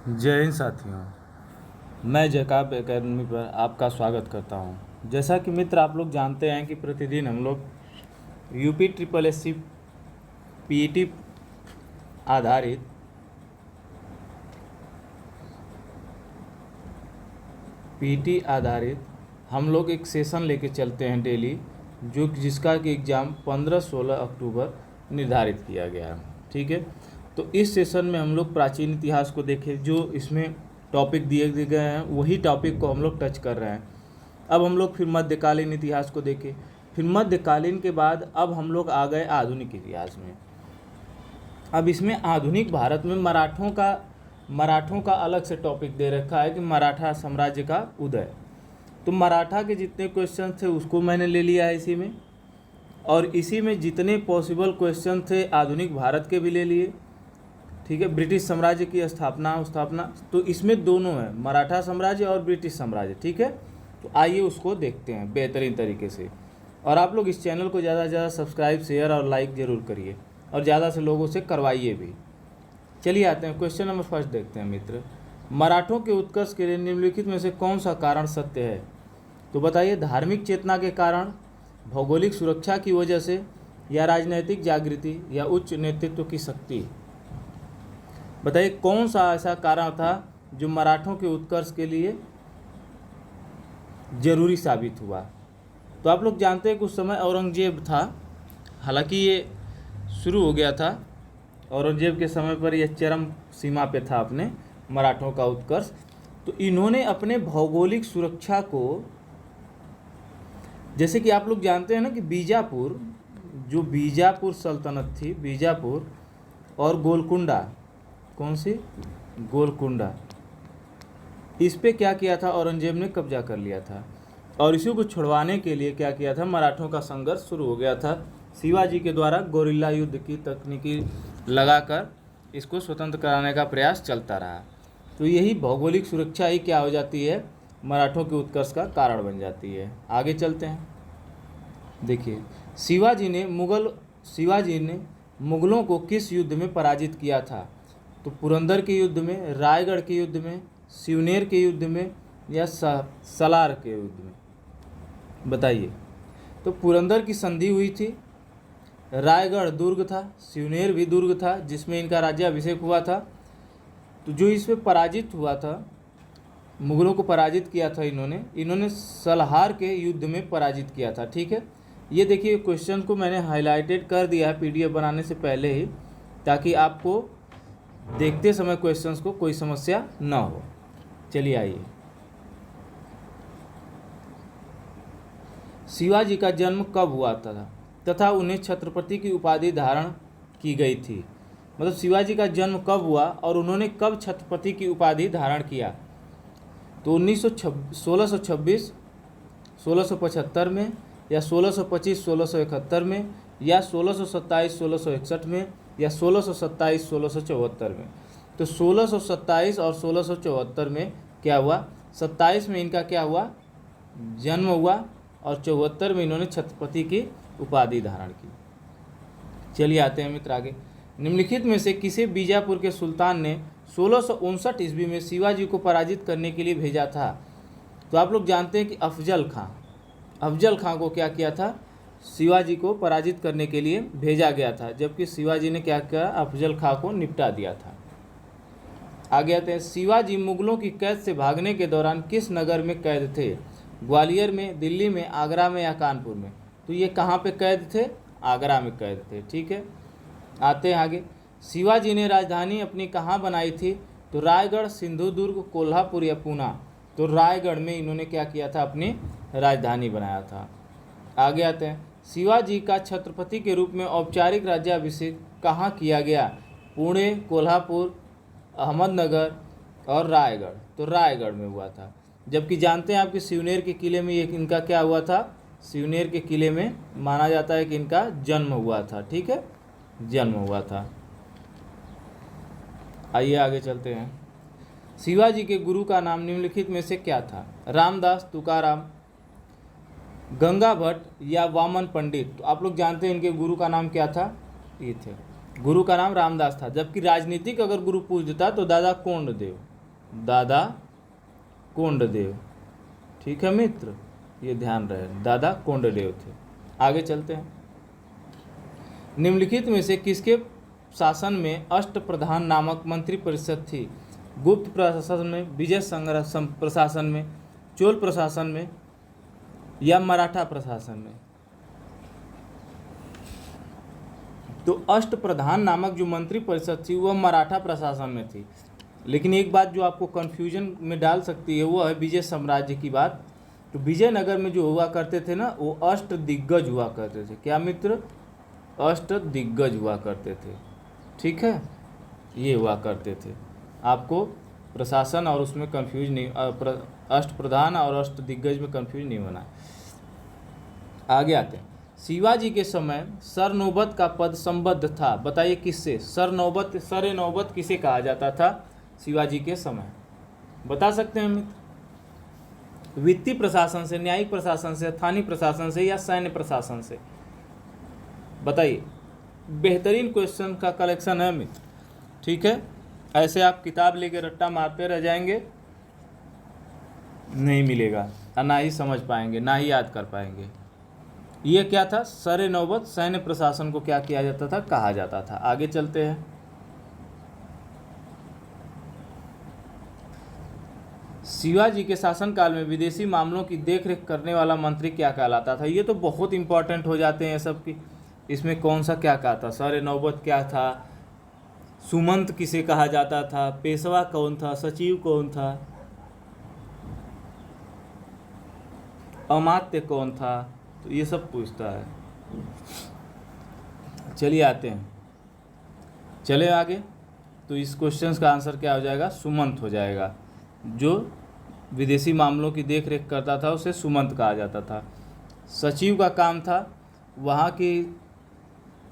जय हिंद साथियों। मैं जैकब एकेडमी पर आपका स्वागत करता हूं। जैसा कि मित्र आप लोग जानते हैं कि प्रतिदिन हम लोग UP triple S C PET आधारित हम लोग एक सेशन लेके चलते हैं डेली, जिसका कि एग्ज़ाम 15-16 अक्टूबर निर्धारित किया गया है। ठीक है, तो इस सेशन में हम लोग प्राचीन इतिहास को देखें। जो इसमें टॉपिक दिए गए हैं वही टॉपिक को हम लोग टच कर रहे हैं। अब हम लोग फिर मध्यकालीन इतिहास को देखें, फिर मध्यकालीन के बाद अब हम लोग आ गए आधुनिक इतिहास में। अब इसमें आधुनिक भारत में मराठों का अलग से टॉपिक दे रखा है कि मराठा साम्राज्य का उदय। तो मराठा के जितने क्वेश्चन थे उसको मैंने ले लिया है इसी में, और इसी में जितने पॉसिबल क्वेश्चन थे आधुनिक भारत के भी ले लिए। ठीक है, ब्रिटिश साम्राज्य की स्थापना तो इसमें दोनों है, मराठा साम्राज्य और ब्रिटिश साम्राज्य। ठीक है, तो आइए उसको देखते हैं बेहतरीन तरीके से। और आप लोग इस चैनल को ज़्यादा से ज़्यादा सब्सक्राइब, शेयर और लाइक ज़रूर करिए, और ज़्यादा से लोगों से करवाइए भी। चलिए आते हैं क्वेश्चन नंबर फर्स्ट देखते हैं मित्र। मराठों के उत्कर्ष के लिए निम्नलिखित में से कौन सा कारण सत्य है? तो बताइए, धार्मिक चेतना के कारण, भौगोलिक सुरक्षा की वजह से, या राजनैतिक जागृति, या उच्च नेतृत्व की शक्ति। बताइए कौन सा ऐसा कारण था जो मराठों के उत्कर्ष के लिए जरूरी साबित हुआ? तो आप लोग जानते हैं कि उस समय औरंगजेब था। हालांकि ये शुरू हो गया था औरंगजेब के समय पर, यह चरम सीमा पे था अपने मराठों का उत्कर्ष। तो इन्होंने अपने भौगोलिक सुरक्षा को, जैसे कि आप लोग जानते हैं ना कि बीजापुर सल्तनत थी, बीजापुर और गोलकुंडा, कौन सी? गोलकुंडा, इस पे क्या किया था? औरंगजेब ने कब्जा कर लिया था। और इसी को छुड़वाने के लिए क्या किया था? मराठों का संघर्ष शुरू हो गया था। शिवाजी के द्वारा गोरिल्ला युद्ध की तकनीकी लगाकर इसको स्वतंत्र कराने का प्रयास चलता रहा। तो यही भौगोलिक सुरक्षा ही क्या हो जाती है? मराठों के उत्कर्ष का कारण बन जाती है। आगे चलते हैं। देखिए, शिवाजी ने मुगलों को किस युद्ध में पराजित किया था? तो पुरंदर के युद्ध में, रायगढ़ के युद्ध में, सिवनेर के युद्ध में, या सलार के युद्ध में? बताइए। तो पुरंदर की संधि हुई थी, रायगढ़ दुर्ग था, सिवनेर भी दुर्ग था जिसमें इनका राज्याभिषेक हुआ था। तो जो इसमें पराजित हुआ था, मुगलों को पराजित किया था इन्होंने सलार के युद्ध में पराजित किया था। ठीक है, ये देखिए क्वेश्चन को मैंने हाईलाइटेड कर दिया है पीडीएफ बनाने से पहले ही, ताकि आपको देखते समय क्वेश्चंस को कोई समस्या ना हो। चलिए आइए। शिवाजी का जन्म कब हुआ था तथा उन्हें छत्रपति की उपाधि धारण की गई थी? मतलब शिवाजी का जन्म कब हुआ और उन्होंने कब छत्रपति की उपाधि धारण किया? तो 1626, 1675 में, या 1625, 1671 में, या 1627, 1661 में, या 1627, 1674 में? तो 1627 और 1674 में क्या हुआ? 27 में इनका क्या हुआ? जन्म हुआ, और 74 में इन्होंने छत्रपति की उपाधि धारण की। चलिए आते हैं मित्र आगे। निम्नलिखित में से किसे बीजापुर के सुल्तान ने 1659 ईस्वी में शिवाजी को पराजित करने के लिए भेजा था? तो आप लोग जानते हैं कि अफजल खां को क्या किया था? शिवाजी को पराजित करने के लिए भेजा गया था, जबकि शिवाजी ने क्या किया? अफजल खां को निपटा दिया था। आगे आते हैं। शिवाजी मुगलों की कैद से भागने के दौरान किस नगर में कैद थे? ग्वालियर में, दिल्ली में, आगरा में, या कानपुर में? तो ये कहाँ पे कैद थे? आगरा में कैद थे। ठीक है, आते हैं आगे। शिवाजी ने राजधानी अपनी कहाँ बनाई थी? तो रायगढ़, सिंधुदुर्ग, कोल्हापुर, या पूना? तो रायगढ़ में इन्होंने क्या किया था? अपनी राजधानी बनाया था। आगे आते हैं। शिवाजी का छत्रपति के रूप में औपचारिक राज्याभिषेक कहाँ किया गया? पुणे, कोल्हापुर, अहमदनगर और रायगढ़? तो रायगढ़ में हुआ था। जबकि जानते हैं आपके सिवनेर के किले में इनका क्या हुआ था? सिवनेर के किले में माना जाता है कि इनका जन्म हुआ था। ठीक है, जन्म हुआ था। आइए आगे चलते हैं। शिवाजी के गुरु का नाम निम्नलिखित में से क्या था? रामदास, तुकाराम, गंगा भट्ट, या वामन पंडित? तो आप लोग जानते हैं इनके गुरु का नाम क्या था? ये थे, गुरु का नाम रामदास था। जबकि राजनीतिक अगर गुरु पूछ देता तो दादा कोंडदेव, दादा कोंडदेव। ठीक है मित्र, ये ध्यान रहे, दादा कोंडदेव थे। आगे चलते हैं। निम्नलिखित में से किसके शासन में अष्टप्रधान नामक मंत्री परिषद थी? गुप्त प्रशासन में, विजय संग्रह प्रशासन में, चोल प्रशासन में या मराठा प्रशासन में? तो अष्टप्रधान नामक जो मंत्री परिषद थी वह मराठा प्रशासन में थी। लेकिन एक बात जो आपको कन्फ्यूजन में डाल सकती है वो है विजय साम्राज्य की बात। तो विजयनगर में जो हुआ करते थे ना, वो अष्ट दिग्गज हुआ करते थे। क्या मित्र? अष्ट दिग्गज हुआ करते थे। ठीक है, ये हुआ करते थे। आपको प्रशासन और उसमें कंफ्यूज नहीं, अष्टप्रधान और अष्ट दिग्गज में कंफ्यूज नहीं होना। आगे आते हैं। शिवाजी के समय सरनौबत का पद संबद्ध था। बताइए किससे? सरनौबत, सरे नौबत किसे कहा जाता था शिवाजी के समय? बता सकते हैं मित्र? वित्तीय प्रशासन से, न्यायिक प्रशासन से, स्थानीय प्रशासन से या सैन्य प्रशासन से? बताइए। बेहतरीन क्वेश्चन का कलेक्शन है मित्र। ठीक है, ऐसे आप किताब लेके रट्टा मारते रह जाएंगे, नहीं मिलेगा और ना ही समझ पाएंगे, ना ही याद कर पाएंगे। ये क्या था? सरे नौबत सैन्य प्रशासन को क्या किया जाता था? कहा जाता था। आगे चलते हैं। शिवाजी के शासनकाल में विदेशी मामलों की देखरेख करने वाला मंत्री क्या कहलाता था? ये तो बहुत इंपॉर्टेंट हो जाते हैं सब की। इसमें कौन सा क्या कहा था? सरे नौबत क्या था? सुमंत किसे कहा जाता था? पेशवा कौन था? सचिव कौन था? अमात्य कौन था? तो ये सब पूछता है। चलिए आते हैं, चले आगे। तो इस क्वेश्चन का आंसर क्या हो जाएगा? सुमंत हो जाएगा। जो विदेशी मामलों की देखरेख करता था उसे सुमंत कहा जाता था। सचिव का काम था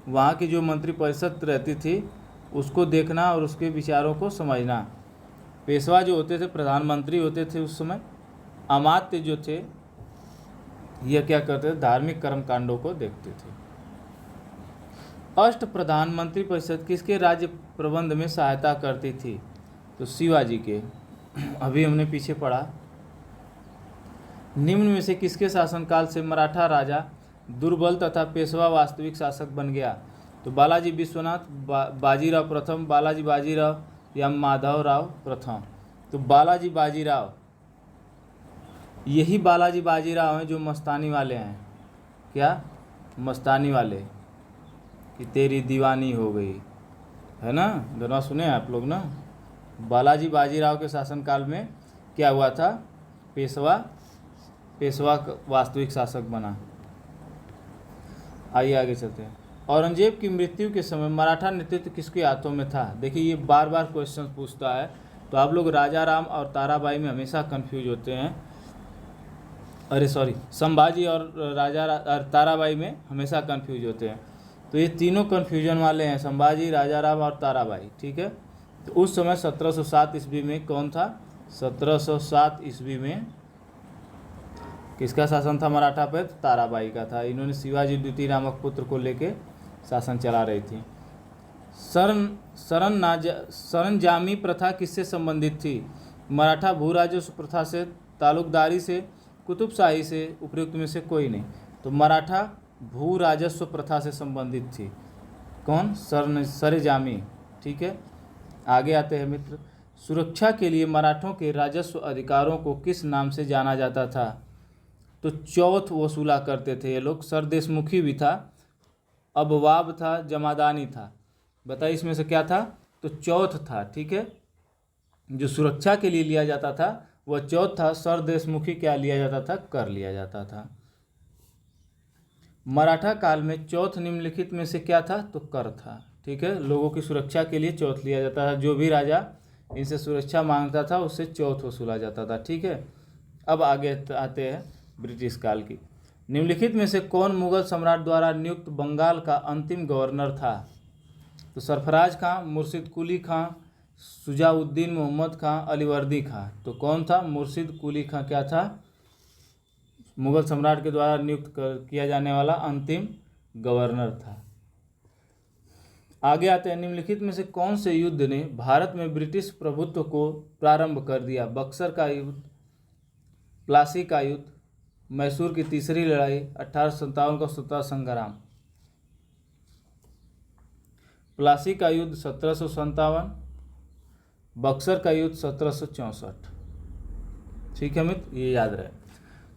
वहाँ की जो मंत्रिपरिषद रहती थी उसको देखना और उसके विचारों को समझना। पेशवा जो होते थे प्रधानमंत्री होते थे उस समय। अमात्य जो थे यह क्या करते थे? धार्मिक कर्मकांडों को देखते थे। अष्ट प्रधान मंत्रिपरिषद किसके राज्य प्रबंध में सहायता करती थी? तो शिवाजी के। अभी हमने पीछे पढ़ा। निम्न में से किसके शासनकाल से मराठा राजा दुर्बल तथा पेशवा वास्तविक शासक बन गया? तो बालाजी विश्वनाथ, बाजीराव प्रथम, बालाजी बाजीराव या माधवराव प्रथम? तो बालाजी बाजीराव, यही बालाजी बाजीराव हैं जो मस्तानी वाले हैं। क्या? मस्तानी वाले कि तेरी दीवानी हो गई, है ना? गाना सुने आप लोग ना? बालाजी बाजीराव के शासनकाल में क्या हुआ था? पेशवा वास्तविक शासक बना। आइए आगे चलते हैं। औरंगजेब की मृत्यु के समय मराठा नेतृत्व किसके हाथों में था? देखिए ये बार बार क्वेश्चन पूछता है, तो आप लोग राजा राम और ताराबाई में हमेशा कंफ्यूज होते हैं। अरे सॉरी, संभाजी और ताराबाई में हमेशा कंफ्यूज होते हैं। तो ये तीनों कंफ्यूजन वाले हैं, संभाजी, राजा राम और ताराबाई। ठीक है, तो उस समय 1707 ईस्वी में कौन था? 1707 ईस्वी में किसका शासन था मराठा पर? ताराबाई का था। इन्होंने शिवाजी द्वितीय नामक पुत्र को लेके शासन चला रही थी। सरंजामी प्रथा किससे संबंधित थी? मराठा भू राजस्व प्रथा से, तालुकदारी से, कुतुबशाही से, उपयुक्त में से कोई नहीं। तो मराठा भू राजस्व प्रथा से संबंधित थी। कौन? सरंजामी। ठीक है, आगे आते हैं मित्र। सुरक्षा के लिए मराठों के राजस्व अधिकारों को किस नाम से जाना जाता था? तो चौथ वसूला करते थे ये लोग। सरदेशमुखी भी था, अबवाब था, जमादानी था। बताइए इसमें से क्या था? तो चौथ था। ठीक है, जो सुरक्षा के लिए लिया जाता था वह चौथ था। सरदेशमुखी क्या लिया जाता था? कर लिया जाता था। मराठा काल में चौथ निम्नलिखित में से क्या था? तो कर था। ठीक है, लोगों की सुरक्षा के लिए चौथ लिया जाता था। जो भी राजा इनसे सुरक्षा मांगता था उससे चौथ वसूला जाता था। ठीक है, अब आगे आते हैं ब्रिटिश काल की। निम्नलिखित में से कौन मुगल सम्राट द्वारा नियुक्त बंगाल का अंतिम गवर्नर था? तो सरफराज खां, मुर्शिद कुली खां, सुजाउद्दीन मोहम्मद खां, अलीवर्दी खां। तो कौन था? मुर्शिद कुली खां क्या था? मुगल सम्राट के द्वारा नियुक्त किया जाने वाला अंतिम गवर्नर था। आगे आते हैं, निम्नलिखित में से कौन से युद्ध ने भारत में ब्रिटिश प्रभुत्व को प्रारंभ कर दिया? बक्सर का युद्ध, प्लासी का युद्ध, मैसूर की तीसरी लड़ाई, 1857 का स्वतंत्रता संग्राम। प्लासी का युद्ध 1757, बक्सर का युद्ध 1764। ठीक है मित्र, ये याद रहे।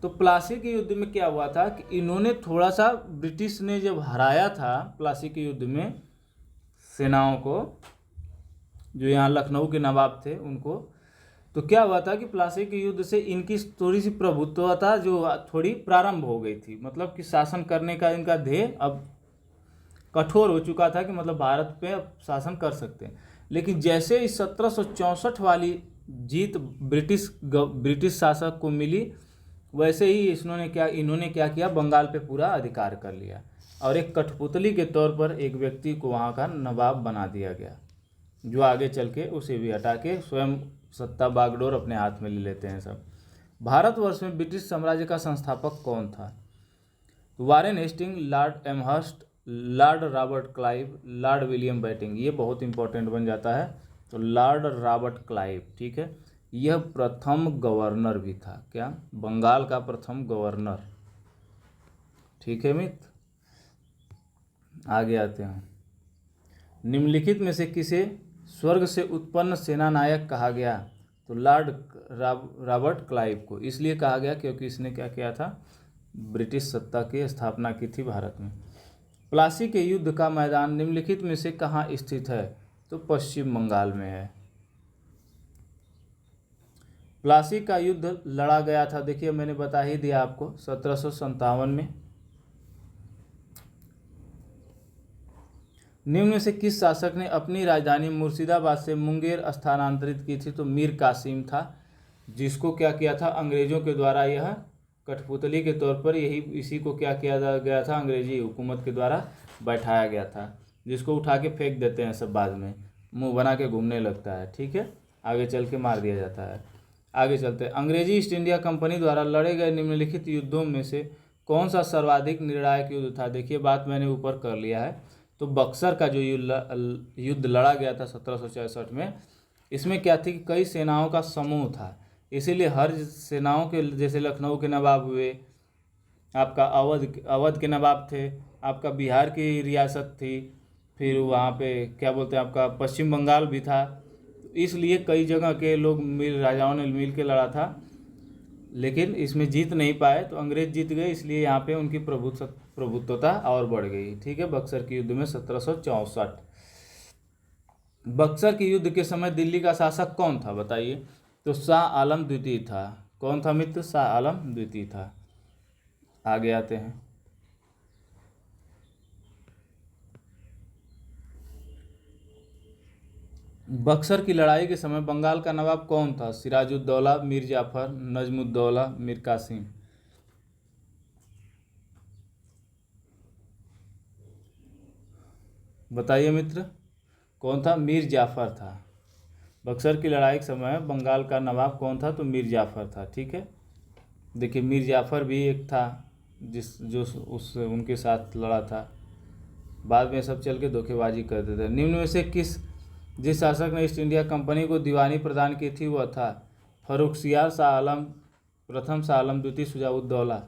तो प्लासी के युद्ध में क्या हुआ था कि इन्होंने थोड़ा सा, ब्रिटिश ने जब हराया था प्लासी के युद्ध में सेनाओं को, जो यहाँ लखनऊ के नवाब थे उनको, तो क्या हुआ था कि प्लासी के युद्ध से इनकी थोड़ी सी प्रभुत्वता जो थोड़ी प्रारंभ हो गई थी, मतलब कि शासन करने का इनका ध्येय अब कठोर हो चुका था कि मतलब भारत पे अब शासन कर सकते हैं। लेकिन जैसे इस 1764 वाली जीत ब्रिटिश शासक को मिली, वैसे ही इन्होंने क्या किया, बंगाल पे पूरा अधिकार कर लिया और एक कठपुतली के तौर पर एक व्यक्ति को वहाँ का नवाब बना दिया गया, जो आगे चल के उसे भी हटा के स्वयं सत्ता बागडोर अपने हाथ में ले लेते हैं सब। भारतवर्ष में ब्रिटिश साम्राज्य का संस्थापक कौन था? Warren Hasting, Lord Amherst, Lord Robert Clive, Lord William Bentinck. ये बहुत इंपॉर्टेंट बन जाता है। तो लॉर्ड रॉबर्ट क्लाइव, ठीक है, यह प्रथम गवर्नर भी था। क्या? बंगाल का प्रथम गवर्नर। ठीक है मित्र, आगे आते हैं। निम्नलिखित में से किसे स्वर्ग से उत्पन्न सेनानायक कहा गया? तो लॉर्ड रॉबर्ट क्लाइव को इसलिए कहा गया क्योंकि इसने क्या किया था, ब्रिटिश सत्ता की स्थापना की थी भारत में। प्लासी के युद्ध का मैदान निम्नलिखित में से कहाँ स्थित है? तो पश्चिम बंगाल में है। प्लासी का युद्ध लड़ा गया था, देखिए मैंने बता ही दिया आपको, 1757 में। निम्न में से किस शासक ने अपनी राजधानी मुर्शिदाबाद से मुंगेर स्थानांतरित की थी? तो मीर कासिम था, जिसको क्या किया था, अंग्रेजों के द्वारा यह कठपुतली के तौर पर इसी को क्या किया गया था, अंग्रेजी हुकूमत के द्वारा बैठाया गया था, जिसको उठा के फेंक देते हैं सब, बाद में मुंह बना के घूमने लगता है। ठीक है, आगे चल के मार दिया जाता है। आगे चलते हैं। अंग्रेजी ईस्ट इंडिया कंपनी द्वारा लड़े गए निम्नलिखित युद्धों में से कौन सा सर्वाधिक निर्णायक युद्ध था? देखिए बात मैंने ऊपर कर लिया है। तो बक्सर का जो युद्ध लड़ा गया था 1764 में, इसमें क्या थी कि कई सेनाओं का समूह था, इसीलिए हर सेनाओं के, जैसे लखनऊ के नवाब हुए, आपका अवध के नवाब थे, आपका बिहार की रियासत थी, फिर वहाँ पे क्या बोलते हैं, आपका पश्चिम बंगाल भी था। इसलिए कई जगह के लोग राजाओं ने मिल के लड़ा था, लेकिन इसमें जीत नहीं पाए, तो अंग्रेज जीत गए, इसलिए यहाँ पे उनकी प्रभुत्वता और बढ़ गई। ठीक है, बक्सर के युद्ध में 1764। बक्सर के युद्ध के समय दिल्ली का शासक कौन था बताइए? तो शाह आलम द्वितीय था। कौन था मित्र? शाह आलम द्वितीय था। आगे आते हैं। बक्सर की लड़ाई के समय बंगाल का नवाब कौन था? सिराजुद्दौला, मीर जाफर, नजमुद्दौला, मीर कासिम। बताइए मित्र, कौन था? मीर जाफर था। बक्सर की लड़ाई के समय बंगाल का नवाब कौन था? तो मीर जाफर था। ठीक है, देखिए मीर जाफर भी एक था जो उनके साथ लड़ा था, बाद में सब चल के धोखेबाजी करते थे। निम्न में से जिस शासक ने ईस्ट इंडिया कंपनी को दीवानी प्रदान की थी वह था फर्रुखसियार, शाह आलम प्रथम, शाह आलम द्वितीय, शुजाउद्दौला।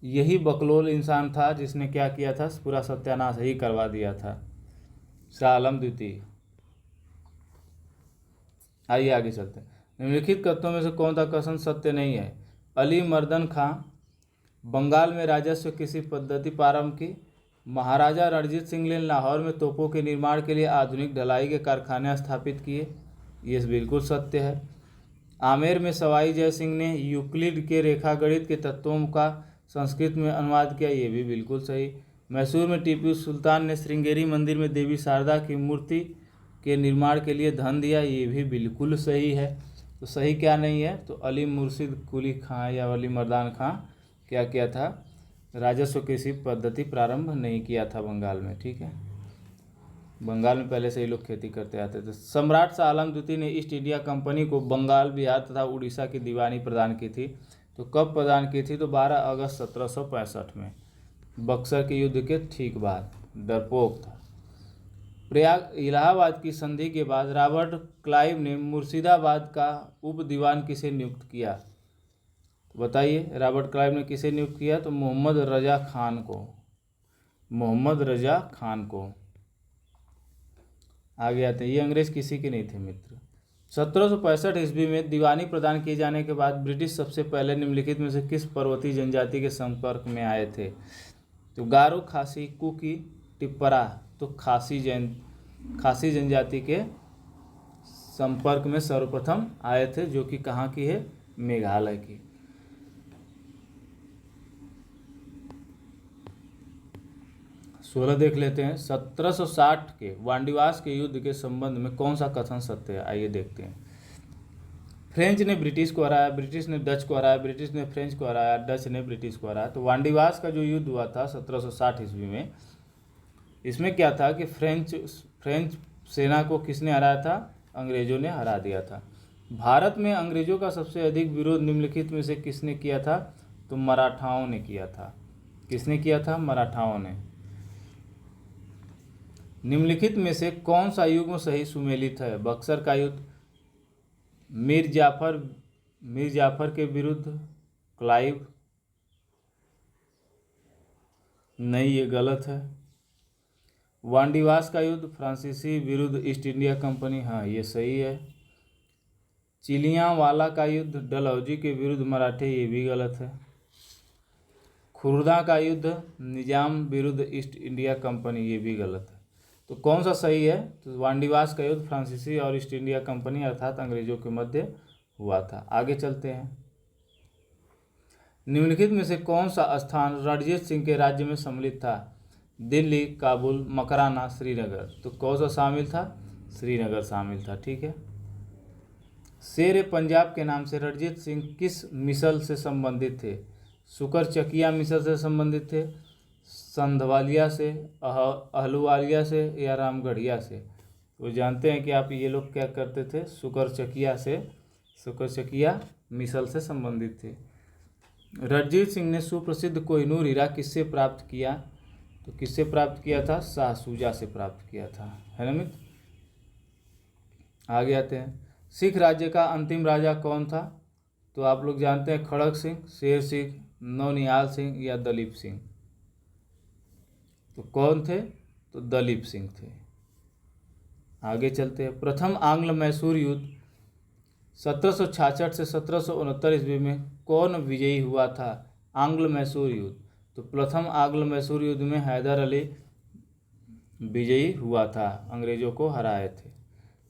यही बकलोल इंसान था जिसने क्या किया था, पूरा सत्यानाश ही करवा दिया था, शाह आलम द्वितीय। आइए आगे चलते हैं। निम्नलिखित कथनों में से कौन सा कथन सत्य नहीं है? अली मर्दन खां बंगाल में राजस्व किसी पद्धति प्रारंभ की। महाराजा रणजीत सिंह ने लाहौर में तोपों के निर्माण के लिए आधुनिक ढलाई के कारखाने स्थापित किए। ये बिल्कुल सत्य है। आमेर में सवाई जय सिंह ने यूक्लिड के रेखागणित के तत्वों का संस्कृत में अनुवाद किया। ये भी बिल्कुल सही। मैसूर में टीपू सुल्तान ने श्रृंगेरी मंदिर में देवी शारदा की मूर्ति के निर्माण के लिए धन दिया। ये भी बिल्कुल सही है। तो सही क्या नहीं है? तो अली मुर्शिद कुली खां या अली मर्दान खां क्या किया था, राजस्व किसी पद्धति प्रारंभ नहीं किया था बंगाल में। ठीक है, बंगाल में पहले से ही लोग खेती करते आते थे। सम्राट शाह आलम द्वितीय ने ईस्ट इंडिया कंपनी को बंगाल, बिहार तथा उड़ीसा की दीवानी प्रदान की थी। तो कब प्रदान की थी? तो 12 अगस्त 1765 में, बक्सर के युद्ध के ठीक बाद। डरपोक था। प्रयाग इलाहाबाद की संधि के बाद रॉबर्ट क्लाइव ने मुर्शिदाबाद का उप दीवान किसे नियुक्त किया? तो बताइए, रॉबर्ट क्लाइव ने किसे नियुक्त किया? तो मोहम्मद रजा खान को। मोहम्मद रजा खान को। आगे आते हैं, ये अंग्रेज किसी के नहीं थे मित्र। 1765 ईस्वी में दीवानी प्रदान किए जाने के बाद ब्रिटिश सबसे पहले निम्नलिखित में से किस पर्वतीय जनजाति के संपर्क में आए थे? तो गारो, खासी, कुकी, टिप्परा। तो खासी जनजाति के संपर्क में सर्वप्रथम आए थे, जो कि कहाँ की है? मेघालय की। सोलह देख लेते हैं। 1760 के वांडीवास के युद्ध के संबंध में कौन सा कथन सत्य है? आइए देखते हैं। फ्रेंच ने ब्रिटिश को हराया, ब्रिटिश ने डच को हराया, ब्रिटिश ने फ्रेंच को हराया, डच ने ब्रिटिश को हराया। तो वांडीवास का जो युद्ध हुआ था 1760 ईस्वी में, इसमें क्या था कि फ्रेंच सेना को किसने हराया था? अंग्रेजों ने हरा दिया था। भारत में अंग्रेजों का सबसे अधिक विरोध निम्नलिखित में से किसने किया था? तो मराठाओं ने किया था। किसने किया था? मराठाओं ने। निम्नलिखित में से कौन सा युग्म सही सुमेलित है? बक्सर का युद्ध, मीर जाफर के विरुद्ध क्लाइव। नहीं, ये गलत है। वांडीवास का युद्ध, फ्रांसीसी विरुद्ध ईस्ट इंडिया कंपनी। हाँ, ये सही है। चिलियांवाला का युद्ध, डलहौजी के विरुद्ध मराठे। ये भी गलत है। खुर्दा का युद्ध, निजाम विरुद्ध ईस्ट इंडिया कंपनी। ये भी गलत है। तो कौन सा सही है? तो वांडीवास का युद्ध फ्रांसीसी और ईस्ट इंडिया कंपनी अर्थात अंग्रेजों के मध्य हुआ था। आगे चलते हैं। निम्नलिखित में से कौन सा स्थान रणजीत सिंह के राज्य में सम्मिलित था? दिल्ली, काबुल, मकराना, श्रीनगर। तो कौन सा शामिल था? श्रीनगर शामिल था। ठीक है। शेर पंजाब के नाम से रणजीत सिंह किस मिसल से संबंधित थे? शुकर चकिया मिसल से संबंधित थे, संधवालिया से, अहलुवालिया से, या रामगढ़िया से? वो जानते हैं कि आप ये लोग क्या करते थे? शुकर चकिया मिसल से संबंधित थे। रणजीत सिंह ने सुप्रसिद्ध कोहिनूर हीरा किससे प्राप्त किया? तो किससे प्राप्त किया था? शाह शुजा से प्राप्त किया था, है ना मित्र। आगे आते हैं। सिख राज्य का अंतिम राजा कौन था? तो आप लोग जानते हैं, खड़क सिंह, शेर सिंह, नौनिहाल सिंह, या दलीप सिंह। तो कौन थे? तो दलीप सिंह थे। आगे चलते हैं। प्रथम आंग्ल मैसूर युद्ध 1766 से 1769 ईस्वी में कौन विजयी हुआ था? आंग्ल मैसूर युद्ध। तो प्रथम आंग्ल मैसूर युद्ध में हैदर अली विजयी हुआ था, अंग्रेजों को हराए थे।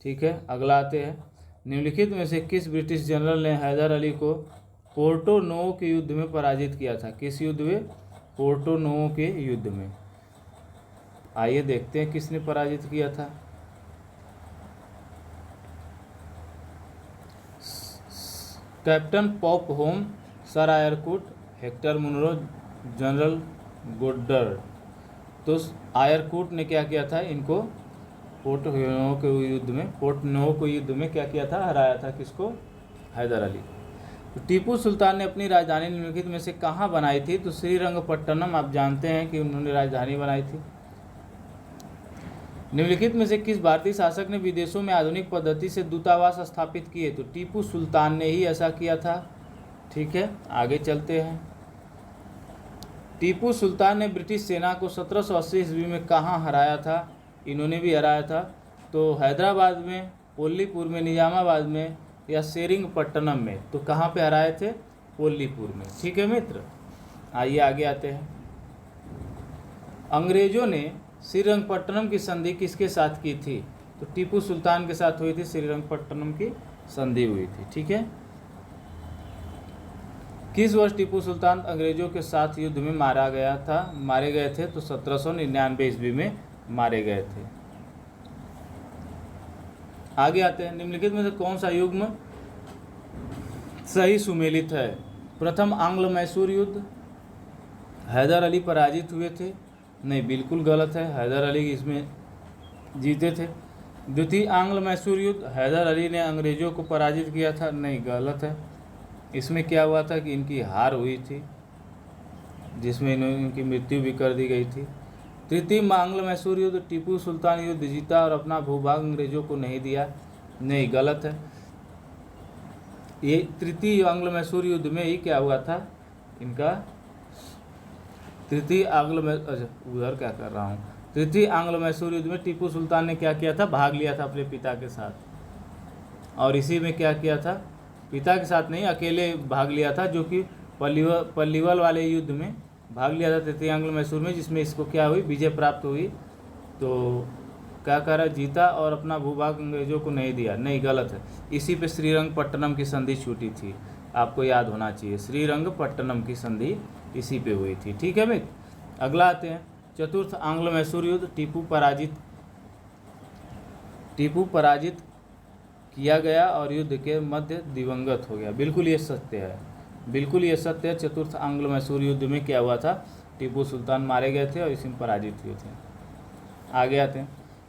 ठीक है। अगला आते हैं। निम्नलिखित में से किस ब्रिटिश जनरल ने हैदर अली को पोर्टो नोवो के युद्ध में पराजित किया था? किस युद्ध में? पोर्टो नोवो के युद्ध में। आइए देखते हैं किसने पराजित किया था। Captain Popham, sir Eyre Coote, Hector Munro, general Goddard. तो आयरकूट ने क्या किया था? इनको पोर्ट नोवो के युद्ध में क्या किया था? हराया था। किसको? हैदर अली। तो टीपू सुल्तान ने अपनी राजधानी निम्नलिखित में से कहाँ बनाई थी? तो श्रीरंगपट्टनम। आप जानते हैं कि उन्होंने राजधानी बनाई थी। निम्नलिखित में से किस भारतीय शासक ने विदेशों में आधुनिक पद्धति से दूतावास स्थापित किए? तो टीपू सुल्तान ने ही ऐसा किया था। ठीक है। आगे चलते हैं। टीपू सुल्तान ने ब्रिटिश सेना को 1780 ईस्वी में कहाँ हराया था? इन्होंने भी हराया था। तो हैदराबाद में, कोल्लीपुर में, निजामाबाद में, या सेरिंगपट्टनम में? तो कहाँ पे हराए थे? कोल्लीपुर में। ठीक है मित्र। आइए आगे आते हैं। अंग्रेजों ने श्रीरंगपट्टनम की संधि किसके साथ की थी? तो टीपू सुल्तान के साथ हुई थी। श्रीरंगपट्टनम की संधि हुई थी। ठीक है। किस वर्ष टीपू सुल्तान अंग्रेजों के साथ युद्ध में मारे गए थे? तो 1799 ईस्वी में मारे गए थे। आगे आते हैं। निम्नलिखित में से कौन सा युग्म सही सुमेलित है? प्रथम आंग्ल मैसूर युद्ध, हैदर अली पराजित हुए थे। नहीं, बिल्कुल गलत है। हैदर अली इसमें जीते थे। द्वितीय आंग्ल मैसूर युद्ध, हैदर अली ने अंग्रेजों को पराजित किया था। नहीं, गलत है। इसमें क्या हुआ था कि इनकी हार हुई थी, जिसमें इनकी मृत्यु भी कर दी गई थी। तृतीय आंग्ल मैसूर युद्ध, टीपू सुल्तान युद्ध जीता और अपना भूभाग अंग्रेजों को नहीं दिया। नहीं, गलत है। ये तृतीय आंग्ल मैसूर युद्ध में ही क्या हुआ था इनका, तृतीय आंग्ल में, उधर क्या कर रहा हूँ, तृतीय आंग्ल मैसूर युद्ध में टीपू सुल्तान ने क्या किया था, भाग लिया था अपने पिता के साथ। और इसी में क्या किया था, पिता के साथ नहीं, अकेले भाग लिया था, जो कि पल्लीवल वाले युद्ध में भाग लिया था तृतीय आंग्ल मैसूर में, जिसमें इसको क्या हुई, विजय प्राप्त हुई। तो क्या करा, जीता और अपना भूभाग अंग्रेजों को नहीं दिया। नहीं, गलत है। इसी पे श्रीरंगपट्टनम की संधि छूटी थी, आपको याद होना चाहिए। श्रीरंगपट्टनम की संधि इसी पे हुई थी। ठीक है मित्र, अगला आते हैं चतुर्थ आंग्ल मैसूर युद्ध, टीपू पराजित किया गया और युद्ध के मध्य दिवंगत हो गया। बिल्कुल ये सत्य है, बिल्कुल ये सत्य है। चतुर्थ आंग्ल मैसूर युद्ध में क्या हुआ था, टीपू सुल्तान मारे गए थे और इसी में पराजित हुए थे। आगे आते हैं,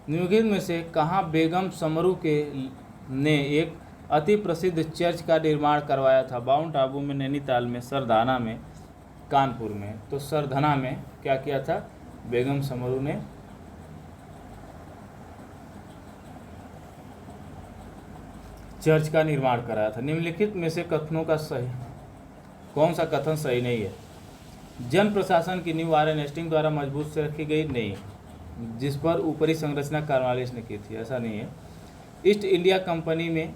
निम्नलिखित में से कहाँ बेगम समरू ने एक अति प्रसिद्ध चर्च का निर्माण करवाया था। माउंट आबू में, नैनीताल में, सरधाना में, कानपुर में। तो सरधना में क्या किया था, बेगम समरू ने चर्च का निर्माण कराया था। निम्नलिखित में से कथनों का सही, कौन सा कथन सही नहीं है। जन प्रशासन की नींव वारेन हेस्टिंग्स द्वारा मजबूत से रखी गई, नहीं। जिस पर ऊपरी संरचना कॉर्नवालिस ने की थी, ऐसा नहीं है। ईस्ट इंडिया कंपनी में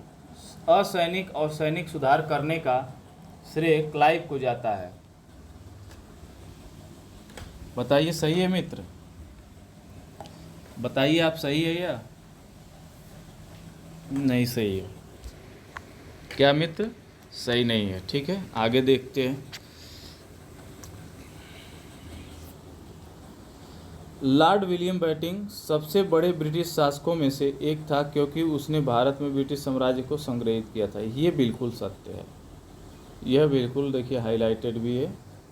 असैनिक और सैनिक सुधार करने का श्रेय क्लाइव को जाता है। बताइए सही है मित्र, बताइए आप सही है या नहीं सही है। क्या मित्र, सही नहीं है। ठीक है, आगे देखते हैं। लॉर्ड विलियम बेंटिंक सबसे बड़े ब्रिटिश शासकों में से एक था, क्योंकि उसने भारत में ब्रिटिश साम्राज्य को संग्रहित किया था। ये बिल्कुल सत्य है, यह बिल्कुल देखिए हाईलाइटेड भी है,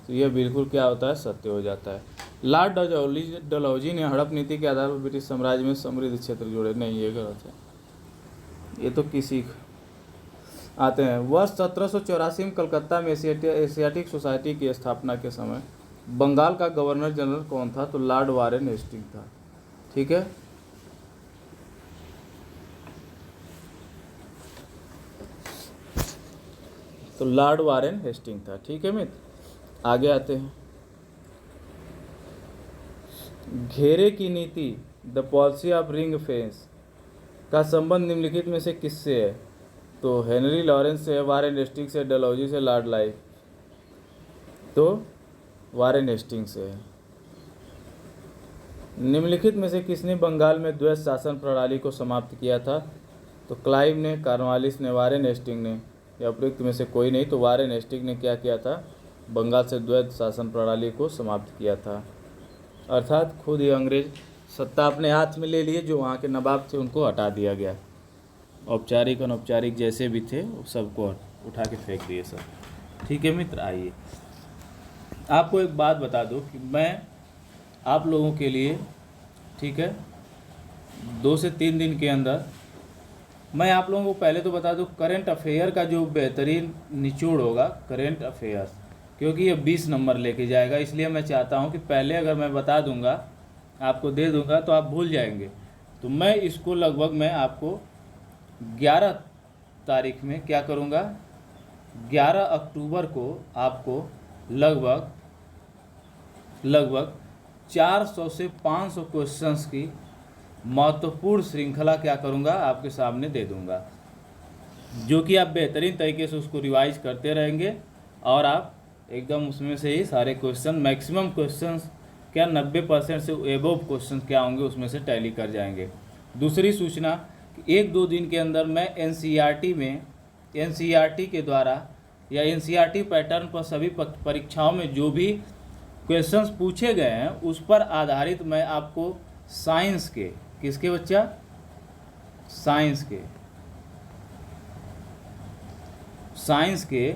तो यह बिल्कुल क्या होता है, सत्य हो जाता है। लॉर्ड डलहौजी ने हड़प नीति के आधार पर ब्रिटिश साम्राज्य में समृद्ध क्षेत्र जोड़े, नहीं ये गलत है, ये तो किसी आते हैं। वर्ष 1784 में कलकत्ता में एशियाटिक सोसाइटी की स्थापना के समय बंगाल का गवर्नर जनरल कौन था, तो लॉर्ड वारेन हेस्टिंग था। ठीक है, तो लॉर्ड वारेन हेस्टिंग था। ठीक है मित्र, आगे आते हैं। घेरे की नीति, the policy of ring fence का संबंध निम्नलिखित में से किससे है, तो हेनरी लॉरेंस से, वारेन हेस्टिंग से, डलहौजी से, लॉर्ड लाइव, तो वारेन हेस्टिंग से है। निम्नलिखित में से किसने बंगाल में द्वैध शासन प्रणाली को समाप्त किया था, तो क्लाइव ने, कॉर्नवालिस ने, वारेन हेस्टिंग ने, या उपयुक्त में से कोई नहीं, तो वारेन हेस्टिंग ने क्या किया था, बंगाल से द्वैध शासन प्रणाली को समाप्त किया था। अर्थात खुद ही अंग्रेज सत्ता अपने हाथ में ले लिए, जो वहाँ के नवाब थे उनको हटा दिया गया। औपचारिक अनौपचारिक जैसे भी थे वो सबको उठा के फेंक दिए सब। ठीक है मित्र, आइए आपको एक बात बता दूं कि मैं आप लोगों के लिए, ठीक है, 2 से 3 दिन के अंदर मैं आप लोगों को पहले तो बता दूं करंट अफेयर का जो बेहतरीन निचोड़ होगा, करंट अफेयर्स, क्योंकि ये 20 नंबर लेके जाएगा। इसलिए मैं चाहता हूं कि पहले अगर मैं बता दूंगा, आपको दे दूंगा, तो आप भूल जाएंगे। तो मैं इसको लगभग मैं आपको 11 तारीख में क्या करूंगा, 11 अक्टूबर को आपको लगभग 400 से 500 क्वेश्चंस की महत्वपूर्ण श्रृंखला क्या करूंगा, आपके सामने दे दूंगा, जो कि आप बेहतरीन तरीके से उसको रिवाइज करते रहेंगे और आप एकदम उसमें से ही सारे क्वेश्चन, मैक्सिमम क्वेश्चंस क्या 90% से एबोव क्वेश्चन क्या होंगे उसमें से टैली कर जाएंगे। दूसरी सूचना, 1-2 दिन के अंदर मैं एनसीईआरटी के द्वारा या एनसीईआरटी पैटर्न पर सभी परीक्षाओं में जो भी क्वेश्चंस पूछे गए हैं उस पर आधारित मैं आपको साइंस के, किसके बच्चा, साइंस के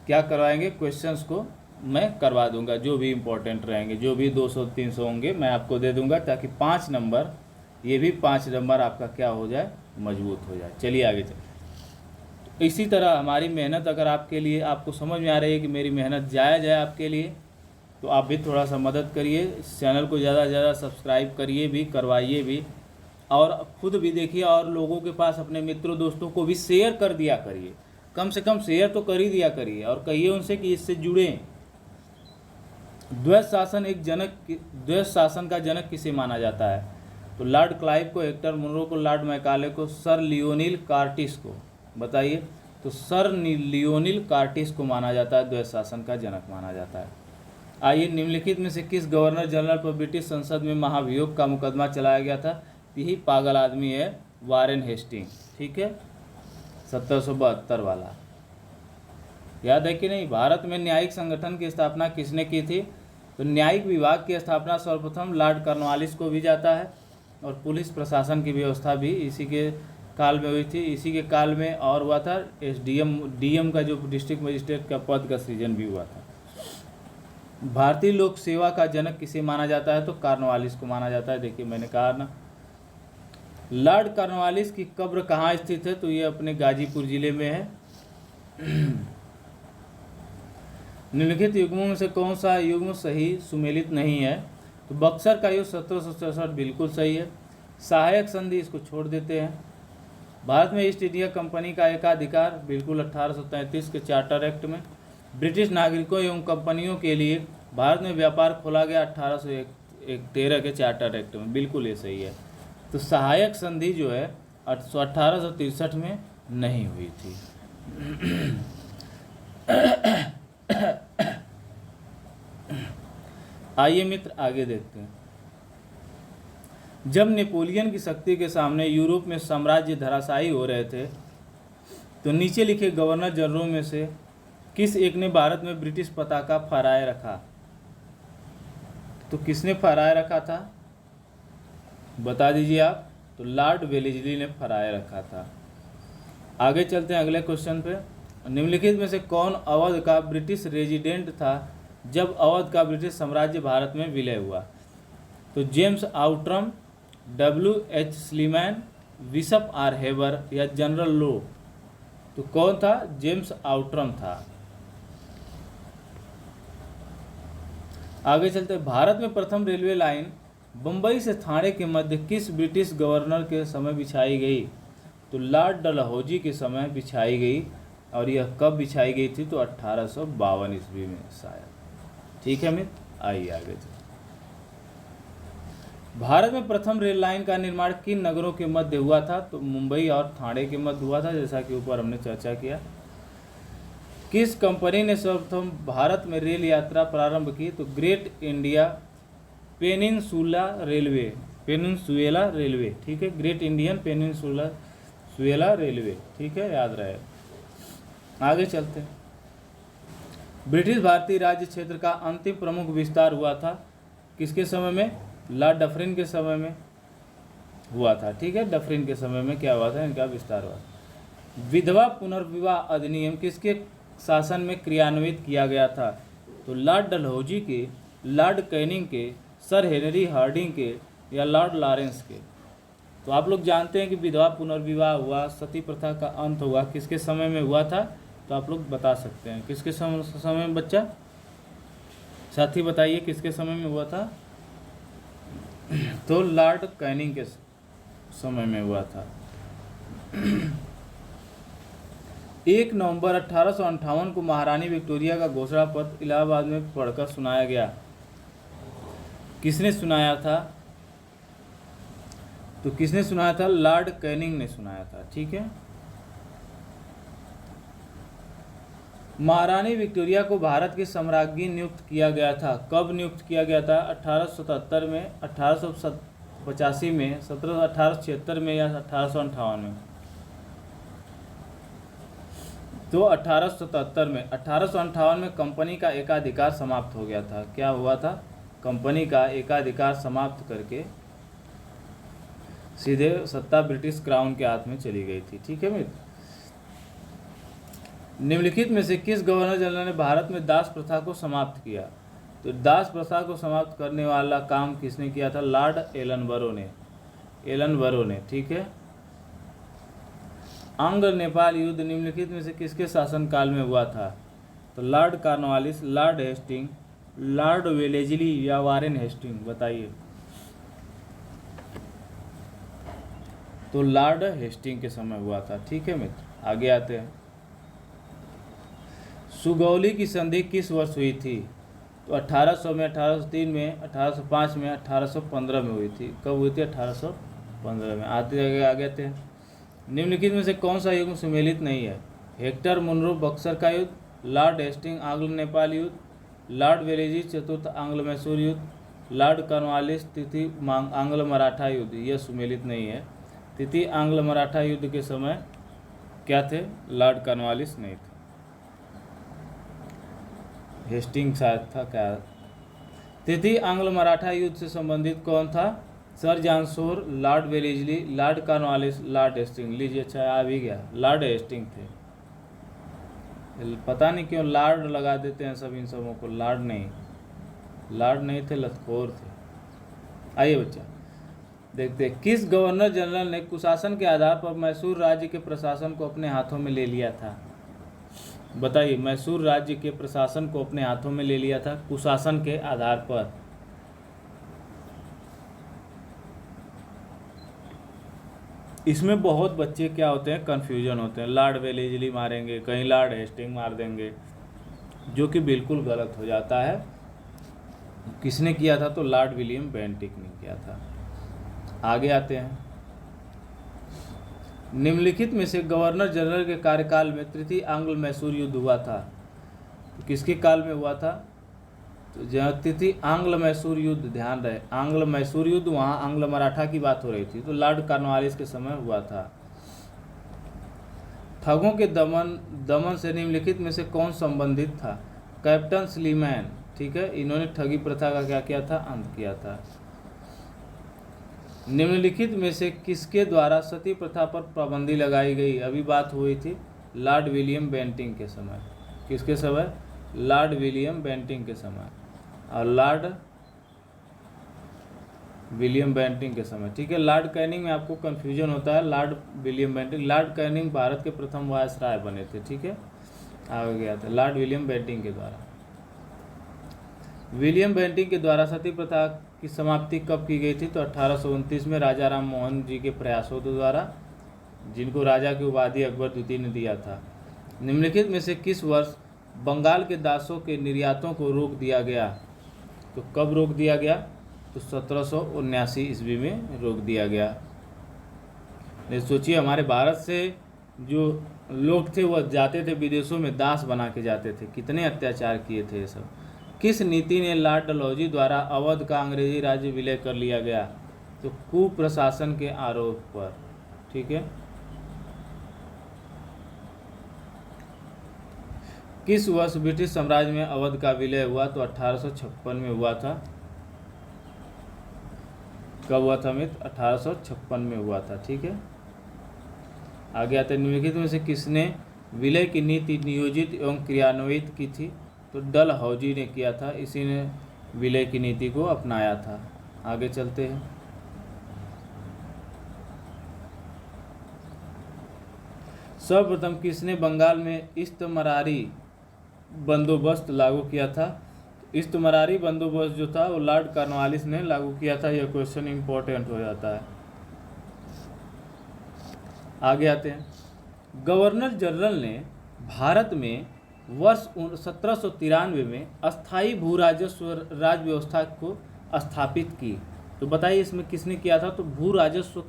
क्या करवाएंगे, क्वेश्चंस को मैं करवा दूंगा, जो भी इम्पोर्टेंट रहेंगे, जो भी 200-300 होंगे मैं आपको दे दूंगा, ताकि 5 नंबर, ये भी 5 नंबर आपका क्या हो जाए, मजबूत हो जाए। चलिए आगे चलिए। इसी तरह हमारी मेहनत अगर आपके लिए, आपको समझ में आ रही है कि मेरी मेहनत जायज़ है आपके लिए, तो आप भी थोड़ा सा मदद करिए, इस चैनल को ज़्यादा से ज़्यादा सब्सक्राइब करिए भी, करवाइए भी, और खुद भी देखिए और लोगों के पास अपने मित्रों दोस्तों को भी शेयर कर दिया करिए, कम से कम शेयर तो कर ही दिया करिए और कहिए उनसे कि इससे जुड़ें। द्वैत शासन का जनक किसे माना जाता है? तो लॉर्ड क्लाइव को, हेक्टर मुनरो को, लॉर्ड मैकाले को, सर लियोनिल कार्टिस को। बताइए। तो सर लियोनिल कार्टिस को माना जाता है, द्वैत शासन का जनक माना जाता है। आइए, निम्नलिखित में से किस गवर्नर जनरल पर ब्रिटिश संसद में महाभियोग का मुकदमा चलाया गया था? यही पागल आदमी है, वारेन हेस्टिंग। ठीक है, 1772 वाला, याद है कि नहीं? भारत में न्यायिक संगठन की स्थापना किसने की थी? तो न्यायिक विभाग की स्थापना सर्वप्रथम लॉर्ड कॉर्नवालिस को भी जाता है, और पुलिस प्रशासन की व्यवस्था भी इसी के काल में हुई थी। इसी के काल में और हुआ था डीएम का, जो डिस्ट्रिक्ट मजिस्ट्रेट का पद का सृजन भी हुआ था। भारतीय लोक सेवा का जनक किसे माना जाता है? तो कॉर्नवालिस को माना जाता है। देखिए, मैंने कहा ना। लॉर्ड कॉर्नवालिस की कब्र कहाँ स्थित है? तो ये अपने गाजीपुर जिले में है। निम्नलिखित युग्मों में से कौन सा युग्म सही सुमेलित नहीं है? तो बक्सर का युग 1767 बिल्कुल सही है। सहायक संधि इसको छोड़ देते हैं। भारत में ईस्ट इंडिया कंपनी का एकाधिकार बिल्कुल 1833 के चार्टर एक्ट में। ब्रिटिश नागरिकों एवं कंपनियों के लिए भारत में व्यापार खोला गया 1813 के चार्टर एक्ट में, बिल्कुल ये सही है। तो सहायक संधि जो है 1863 में नहीं हुई थी। आइए मित्र, आगे देखते हैं। जब नेपोलियन की शक्ति के सामने यूरोप में साम्राज्य धराशायी हो रहे थे, तो नीचे लिखे गवर्नर जनरलों में से किस एक ने भारत में ब्रिटिश पताका फहराए रखा? तो किसने फहराए रखा था, बता दीजिए आप। तो लॉर्ड वेलेस्ली ने फहराए रखा था। आगे चलते हैं अगले क्वेश्चन पे। निम्नलिखित में से कौन अवध का ब्रिटिश रेजिडेंट था जब अवध का ब्रिटिश साम्राज्य भारत में विलय हुआ? तो James Outram, W.H. Sleeman, Bishop R Heber या जनरल लो? तो कौन था? जेम्स आउट्रम था। आगे चलते हैं। भारत में प्रथम रेलवे लाइन बम्बई से थाने के मध्य किस ब्रिटिश गवर्नर के समय बिछाई गई? तो लॉर्ड डलहौजी के समय बिछाई गई, और यह कब बिछाई गई थी? तो 1852 ईस्वी में शायद। ठीक है मित्र, आइए आगे चलते। भारत में प्रथम रेल लाइन का निर्माण किन नगरों के मध्य हुआ था? तो मुंबई और ठाणे के मध्य हुआ था, जैसा कि ऊपर हमने चर्चा किया। किस कंपनी ने सर्वप्रथम भारत में रेल यात्रा प्रारंभ की? तो ग्रेट इंडिया पेनिनसुला रेलवे। ठीक है, ग्रेट इंडियन पेनिनसुला रेलवे। ठीक है, याद रहे। आगे चलते हैं। ब्रिटिश भारतीय राज्य क्षेत्र का अंतिम प्रमुख विस्तार हुआ था किसके समय में? लॉर्ड डफरिन के समय में हुआ था। ठीक है, डफरिन के समय में क्या हुआ था? इनका विस्तार हुआ। विधवा पुनर्विवाह अधिनियम किसके शासन में क्रियान्वित किया गया था? तो लॉर्ड डलहौजी के, लॉर्ड कैनिंग के, सर हेनरी हार्डिंग के या लॉर्ड लॉरेंस के? तो आप लोग जानते हैं कि विधवा पुनर्विवाह हुआ, सती प्रथा का अंत हुआ, किसके समय में हुआ था? तो आप लोग बता सकते हैं किसके समय में? बच्चा साथी बताइए किसके समय में हुआ था? तो लॉर्ड कैनिंग के समय में हुआ था। 1 नवंबर 1858 को महारानी विक्टोरिया का घोषणा पत्र इलाहाबाद में पढ़कर सुनाया गया। किसने सुनाया था? तो किसने सुनाया था? लॉर्ड कैनिंग ने सुनाया था। ठीक है। महारानी विक्टोरिया को भारत की सम्राज्ञी नियुक्त किया गया था। कब नियुक्त किया गया था? 1877 में, 1885 में, 1876 में या 1858 में? तो 1877 में। 1858 में कंपनी का एकाधिकार समाप्त हो गया था। क्या हुआ था? कंपनी का एकाधिकार समाप्त करके सीधे सत्ता ब्रिटिश क्राउन के हाथ में चली गई थी। ठीक है मित्र। निम्नलिखित में से किस गवर्नर जनरल ने भारत में दास प्रथा को समाप्त किया? तो दास प्रथा को समाप्त करने वाला काम किसने किया था? लॉर्ड एलनबरो ने। ठीक है। आंग्ल नेपाल युद्ध निम्नलिखित में से किसके शासनकाल में हुआ था? तो Lord Cornwallis, Lord Hasting, Lord Wellesley या वारेन हेस्टिंग, बताइए। तो लॉर्ड हेस्टिंग के समय हुआ था। ठीक है मित्र, आगे आते हैं। सुगौली की संधि किस वर्ष हुई थी? तो 1800 में, 1803 में, 1805 में, 1815 में हुई थी। कब हुई थी? 1815 में। आगे आते हैं। निम्नलिखित में से कौन सा युद्ध सुमेलित नहीं है? हेक्टर मुनरो बक्सर का युद्ध, लॉर्ड हेस्टिंग आंग्ल नेपाल युद्ध, लॉर्ड वेलेजी चतुर्थ आंग्ल मैसूर युद्ध, लॉर्ड कॉर्नवालिस तृतीय आंग्ल मराठा युद्ध। यह सुमेलित नहीं है। तृतीय आंग्ल मराठा युद्ध के समय क्या थे? लॉर्ड कॉर्नवालिस नहीं थे, हेस्टिंग शायद था। क्या तृतीय आंग्ल मराठा युद्ध से संबंधित कौन था? Sir John Shore, Lord Wellesley, Lord Cornwallis, Lord Hasting. लीजिए, अच्छा आ भी गया, लॉर्ड हेस्टिंग थे। पता नहीं क्यों लॉर्ड लगा देते हैं सब इन सबों को। लॉर्ड नहीं थे, लतखोर थे। आइए बच्चा देखते हैं, किस गवर्नर जनरल ने कुशासन के आधार पर मैसूर राज्य के प्रशासन को अपने हाथों में ले लिया था? बताइए, मैसूर राज्य के प्रशासन को अपने हाथों में ले लिया था कुशासन के आधार पर। इसमें बहुत बच्चे क्या होते हैं, कंफ्यूजन होते हैं। लॉर्ड वेलेजली मारेंगे, कहीं लॉर्ड हेस्टिंग मार देंगे, जो कि बिल्कुल गलत हो जाता है। किसने किया था? तो लॉर्ड विलियम बेंटिक ने किया था। आगे आते हैं। निम्नलिखित में से गवर्नर जनरल के कार्यकाल में तृतीय आंग्ल मैसूर युद्ध हुआ था? तो किसके काल में हुआ था? तो जहाँ तृतीय आंग्ल मैसूर युद्ध, ध्यान रहे, आंग्ल मैसूर युद्ध, वहाँ आंग्ल मराठा की बात हो रही थी, तो लॉर्ड कॉर्नवालिस के समय हुआ था। ठगों के दमन से निम्नलिखित में से कौन संबंधित था? Captain Sleeman. ठीक है, इन्होंने ठगी प्रथा का क्या किया था? अंत किया था। निम्नलिखित में से किसके द्वारा सती प्रथा पर पाबंदी लगाई गई? अभी बात हुई थी लॉर्ड विलियम बेंटिक के समय। किसके समय? लॉर्ड विलियम बेंटिक के समय, और लॉर्ड विलियम बेंटिक के समय। ठीक है, लॉर्ड कैनिंग में आपको कंफ्यूजन होता है। Lord William Bentinck, Lord Canning Bharat के प्रथम वायसराय बने थे। ठीक है, आगे गया था लॉर्ड विलियम बेंटिक के द्वारा। विलियम बेंटिक के द्वारा सती प्रथा की समाप्ति कब की गई थी? तो 1829 में राजा राम मोहन जी के प्रयासों द्वारा, जिनको राजा की उपाधि अकबर द्वितीय ने दिया था। निम्नलिखित में से किस वर्ष बंगाल के दासों के निर्यातों को रोक दिया गया? तो कब रोक दिया गया? तो 1779 ईस्वी में रोक दिया गया। सोचिए, हमारे भारत से जो लोग थे वह जाते थे विदेशों में, दास बना के जाते थे। कितने अत्याचार किए थे ये सब। किस नीति ने लॉर्ड डलहौजी द्वारा अवध का अंग्रेजी राज्य विलय कर लिया गया? तो कुप्रशासन के आरोप पर। ठीक है, किस वर्ष ब्रिटिश साम्राज्य में अवध का विलय हुआ? तो 1856 में हुआ था। कब हुआ था मित्र? 1856 में हुआ था। ठीक है, आगे आते हैं। निम्नलिखित में से किसने विलय की नीति नियोजित एवं क्रियान्वित की थी? तो डलहौजी ने किया था, इसी ने विलय की नीति को अपनाया था। आगे चलते हैं। सर्वप्रथम किसने बंगाल में इस्तमरारी बंदोबस्त लागू किया था? इस्तमरारी बंदोबस्त जो था वो लॉर्ड कॉर्नवालिस ने लागू किया था। यह क्वेश्चन इंपॉर्टेंट हो जाता है। आगे आते हैं। गवर्नर जनरल ने भारत में वर्ष 1793 में अस्थायी भू राजस्व राज व्यवस्था को स्थापित की। तो बताइए इसमें किसने किया था? तो भू राजस्व,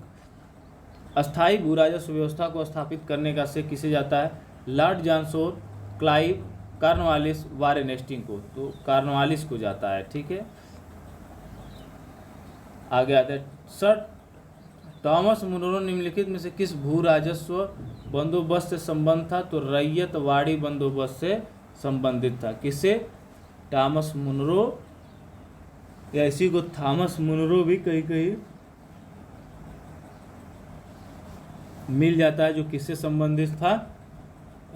अस्थायी भू राजस्व व्यवस्था को स्थापित करने का श्रेय किसे जाता है? Lord John Shore, Clive, Cornwallis, Warren Hasting को। तो कॉर्नवालिस को जाता है। ठीक है, आगे आते हैं। सर थॉमस मुनरो निम्नलिखित में से किस भू राजस्व बंदोबस्त से संबंध था? तो रैयतवाड़ी बंदोबस्त से संबंधित था। किससे? थॉमस मुनरो, या इसी को थॉमस मुनरो भी कहीं कहीं मिल जाता है, जो किससे संबंधित था?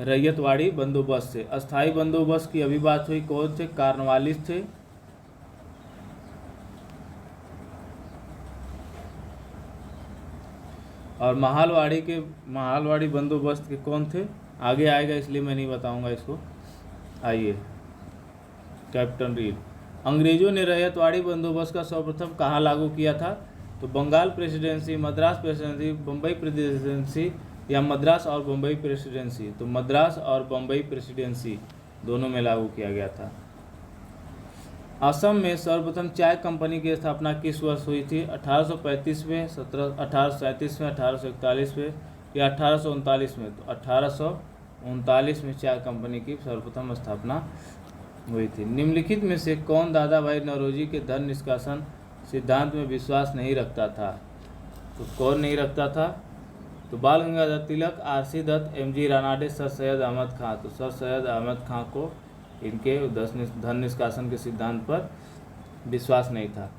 रैयतवाड़ी बंदोबस्त से। अस्थाई बंदोबस्त की अभी बात हुई, कौन थे? कॉर्नवालिस थे। और महालवाड़ी बंदोबस्त के कौन थे? आगे आएगा इसलिए मैं नहीं बताऊंगा इसको। आइए, कैप्टन रीड। अंग्रेजों ने रैयतवाड़ी बंदोबस्त का सर्वप्रथम कहाँ लागू किया था? तो Bengal presidency, Madras presidency, Bombay presidency या मद्रास और बम्बई प्रेसिडेंसी? तो मद्रास और बम्बई प्रेसिडेंसी दोनों में लागू किया गया था। असम में सर्वप्रथम चाय कंपनी की स्थापना किस वर्ष हुई थी? 1835 में, 1837 में, 1841 में या 1839 में? तो 1839 में चाय कंपनी की सर्वप्रथम स्थापना हुई थी। निम्नलिखित में से कौन दादा भाई नौरोजी के धन निष्कासन सिद्धांत में विश्वास नहीं रखता था? तो कौन नहीं रखता था? तो Bal Gangadhar Tilak, R C Dutt, M G Ranade, sir Syed Ahmad Khan. तो सर सैयद अहमद खां को इनके धन निष्कासन के सिद्धांत पर विश्वास नहीं था।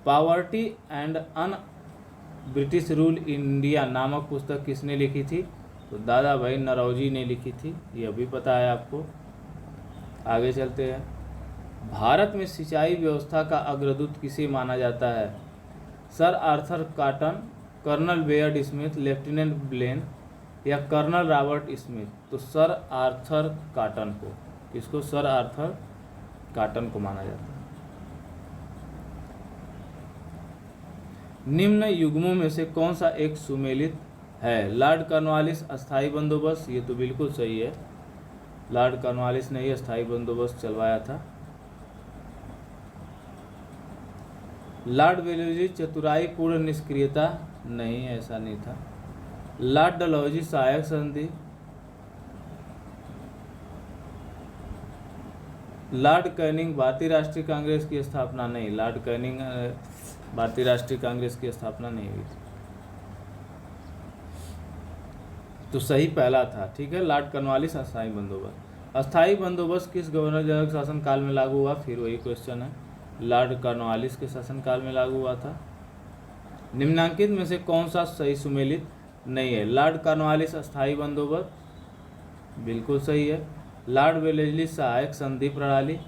Poverty and un British rule India नामक पुस्तक किसने लिखी थी? तो दादा भाई नौरोजी ने लिखी थी, यह भी पता है आपको। आगे चलते हैं। भारत में सिंचाई व्यवस्था का अग्रदूत किसे माना जाता है? Sir Arthur Cotton, Colonel Baird Smith, Lieutenant Blane या कर्नल रॉबर्ट स्मिथ? तो सर आर्थर कॉटन को। किसको? सर आर्थर कॉटन को माना जाता है। निम्न युग्मों में से कौन सा एक सुमेलित है? लॉर्ड कॉर्नवालिस अस्थायी बंदोबस्त, ये तो बिल्कुल सही है। लॉर्ड कॉर्नवालिस ने ही अस्थायी बंदोबस्त चलवाया था। लॉर्ड वेलेस्ली चतुराई पूर्ण निष्क्रियता, नहीं ऐसा नहीं था। लॉर्ड डलहौजी सहायक संधि। लॉर्ड कैनिंग भारतीय राष्ट्रीय कांग्रेस की स्थापना, नहीं। लॉर्ड कैनिंग भारतीय राष्ट्रीय कांग्रेस की स्थापना नहीं हुई थी। तो सही पहला था, ठीक है। लॉर्ड कॉर्नवालिस अस्थायी बंदोबस्त। अस्थायी बंदोबस्त किस गवर्नर जनरल के शासनकाल में लागू हुआ? फिर वही क्वेश्चन है, लॉर्ड कॉर्नवालिस के शासनकाल में लागू हुआ था। निम्नांकित में से कौन सा सही सुमेलित नहीं है? लॉर्ड कॉर्नवालिस अस्थायी बंदोबस्त, बिल्कुल सही है। लॉर्ड वेलेस्ली सहायक संधि प्रणाली,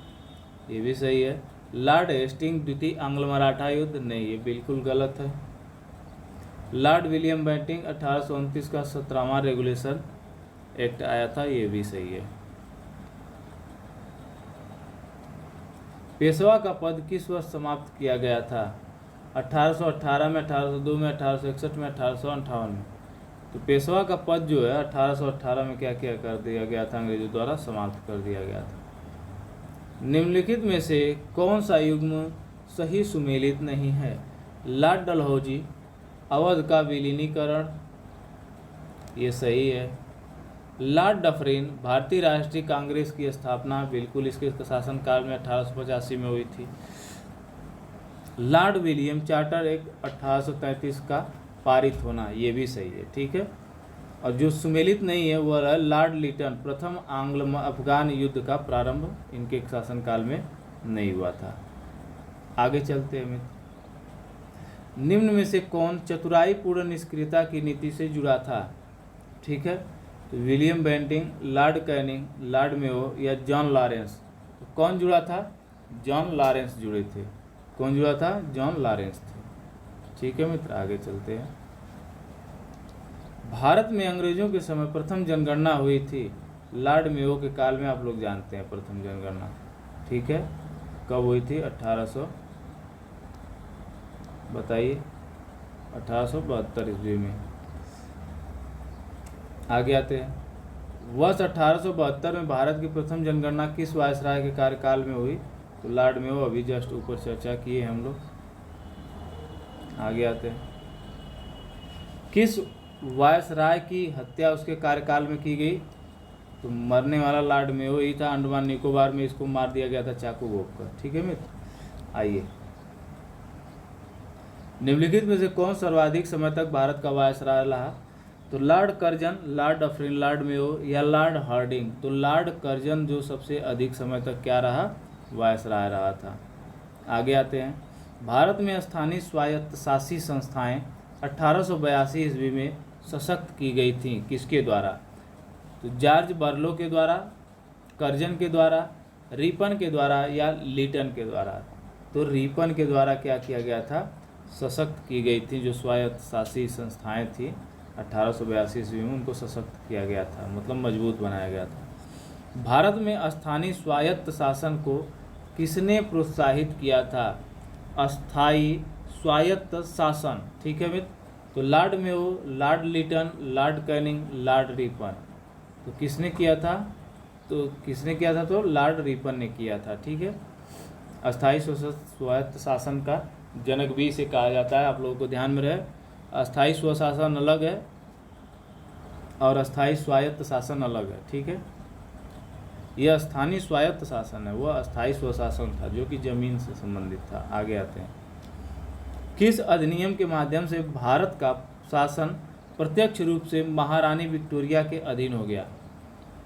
ये भी सही है। लॉर्ड हेस्टिंग द्वितीय आंग्ल मराठा युद्ध, नहीं, ये बिल्कुल गलत है। लॉर्ड विलियम बेंटिंक 1829 का 17वां रेगुलेशन एक्ट आया था, ये भी सही है। पेशवा का पद किस वर्ष समाप्त किया गया था? 1818 में, 1802 में, 1861 में, 1858 में? तो पेशवा का पद जो है 1818 में क्या क्या कर दिया गया था? अंग्रेजों द्वारा समाप्त कर दिया गया था। निम्नलिखित में से कौन सा युग्म सही सुमेलित नहीं है? लॉर्ड डलहौजी अवध का विलीनीकरण, ये सही है। लॉर्ड डफरिन भारतीय राष्ट्रीय कांग्रेस की स्थापना, बिल्कुल इसके शासनकाल में 1885 में हुई थी। लॉर्ड विलियम चार्टर एक्ट 1833 का पारित होना, ये भी सही है, ठीक है। और जो सुमेलित नहीं है वह है लॉर्ड लिटन, प्रथम आंग्ल अफगान युद्ध का प्रारंभ इनके शासनकाल में नहीं हुआ था। आगे चलते हैं मित्र। निम्न में से कौन चतुराई पूर्ण निष्क्रियता की नीति से जुड़ा था? ठीक है, तो William Bentinck, Lord Canning, Lord Mayo या जॉन लॉरेंस? तो कौन जुड़ा था? जॉन लॉरेंस जुड़े थे। कौन जुड़ा था? जॉन लॉरेंस थे, ठीक है मित्र। आगे चलते हैं। भारत में अंग्रेजों के समय प्रथम जनगणना हुई थी, लॉर्ड मेयो के काल में, आप लोग जानते हैं प्रथम जनगणना, ठीक है। कब हुई थी? 1800, बताइए, 1872 ईस्वी में। आगे आते हैं। वर्ष 1872 में भारत की प्रथम जनगणना किस वायसराय के कार्यकाल में हुई? तो लॉर्ड मेयो, अभी जस्ट ऊपर चर्चा किए हम लोग। आगे आते हैं। किस वायसराय की हत्या उसके कार्यकाल में की गई? तो मरने वाला लॉर्ड मेयो ही था। अंडमान निकोबार में इसको मार दिया गया था चाकू घोंप कर, ठीक है मित्र। आइए, निम्नलिखित में से कौन सर्वाधिक समय तक भारत का वायसराय रहा? तो Lord Curzon, Lord Dufferin, Lord Mayo या लॉर्ड हार्डिंग? तो लॉर्ड कर्जन जो सबसे अधिक समय तक क्या रहा? वायसराय रहा था। आगे आते हैं। भारत में स्थानीय स्वायत्तशासी संस्थाएं 1882 ईस्वी में सशक्त की गई थीं, किसके द्वारा? तो जॉर्ज बर्लो के द्वारा, कर्जन के द्वारा, रिपन के द्वारा या लीटन के द्वारा? तो रिपन के द्वारा क्या किया गया था? सशक्त की गई थी। जो स्वायत्तशासी संस्थाएं थी 1882 ईस्वी में, उनको सशक्त किया गया था, मतलब मजबूत बनाया गया था। भारत में स्थानीय स्वायत्त शासन को किसने प्रोत्साहित किया था? अस्थाई स्वायत्त शासन। ठीक है मित्र, तो Lord Mayo, Lord Lytton, Lord Canning, Lord Ripon. तो किसने किया था? तो लॉर्ड रिपन ने किया था। ठीक है, अस्थाई स्वायत्त शासन का जनक भी इसे कहा जाता है, आप लोगों को ध्यान में रहे। अस्थाई स्वशासन अलग है और अस्थाई स्वायत्त शासन अलग है। ठीक है, यह स्थानीय स्वायत्त शासन है, वह अस्थाई स्वशासन था जो कि जमीन से संबंधित था। आगे आते हैं, किस अधिनियम के माध्यम से भारत का शासन प्रत्यक्ष रूप से महारानी विक्टोरिया के अधीन हो गया?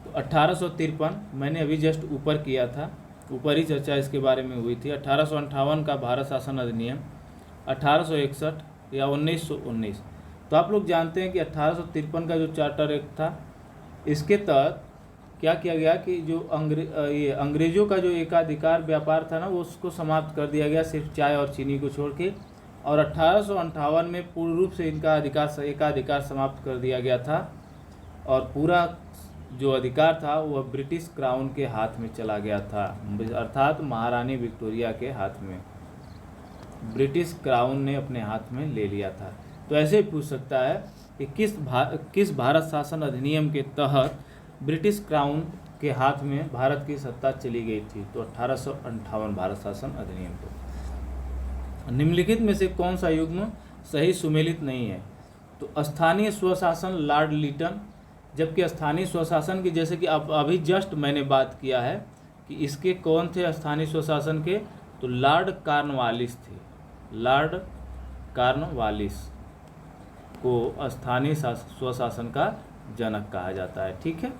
तो 1853, मैंने अभी जस्ट ऊपर किया था, ऊपर ही चर्चा इसके बारे में हुई थी। 1858 का भारत शासन अधिनियम, 1861 या 1919। तो आप लोग जानते हैं कि 1853 का जो चार्टर एक्ट था, इसके तहत क्या किया गया कि जो अंग्रेज़ों का जो एकाधिकार व्यापार था ना, वो उसको समाप्त कर दिया गया, सिर्फ चाय और चीनी को छोड़ के। और 1858 में पूर्ण रूप से इनका एकाधिकार समाप्त कर दिया गया था और पूरा जो अधिकार था वह ब्रिटिश क्राउन के हाथ में चला गया था, अर्थात महारानी विक्टोरिया के हाथ में, ब्रिटिश क्राउन ने अपने हाथ में ले लिया था। तो ऐसे ही पूछ सकता है कि किस भारत शासन अधिनियम के तहत ब्रिटिश क्राउन के हाथ में भारत की सत्ता चली गई थी? तो 1858 भारत शासन अधिनियम को। निम्नलिखित में से कौन सा युग्म सही सुमेलित नहीं है? तो स्थानीय स्वशासन लॉर्ड लिटन, जबकि स्थानीय स्वशासन की, जैसे कि अब अभी जस्ट मैंने बात किया है कि इसके कौन थे स्थानीय स्वशासन के, तो लॉर्ड कॉर्नवालिस थे। लॉर्ड कॉर्नवालिस को स्थानीय स्वशासन का जनक कहा जाता है। ठीक है,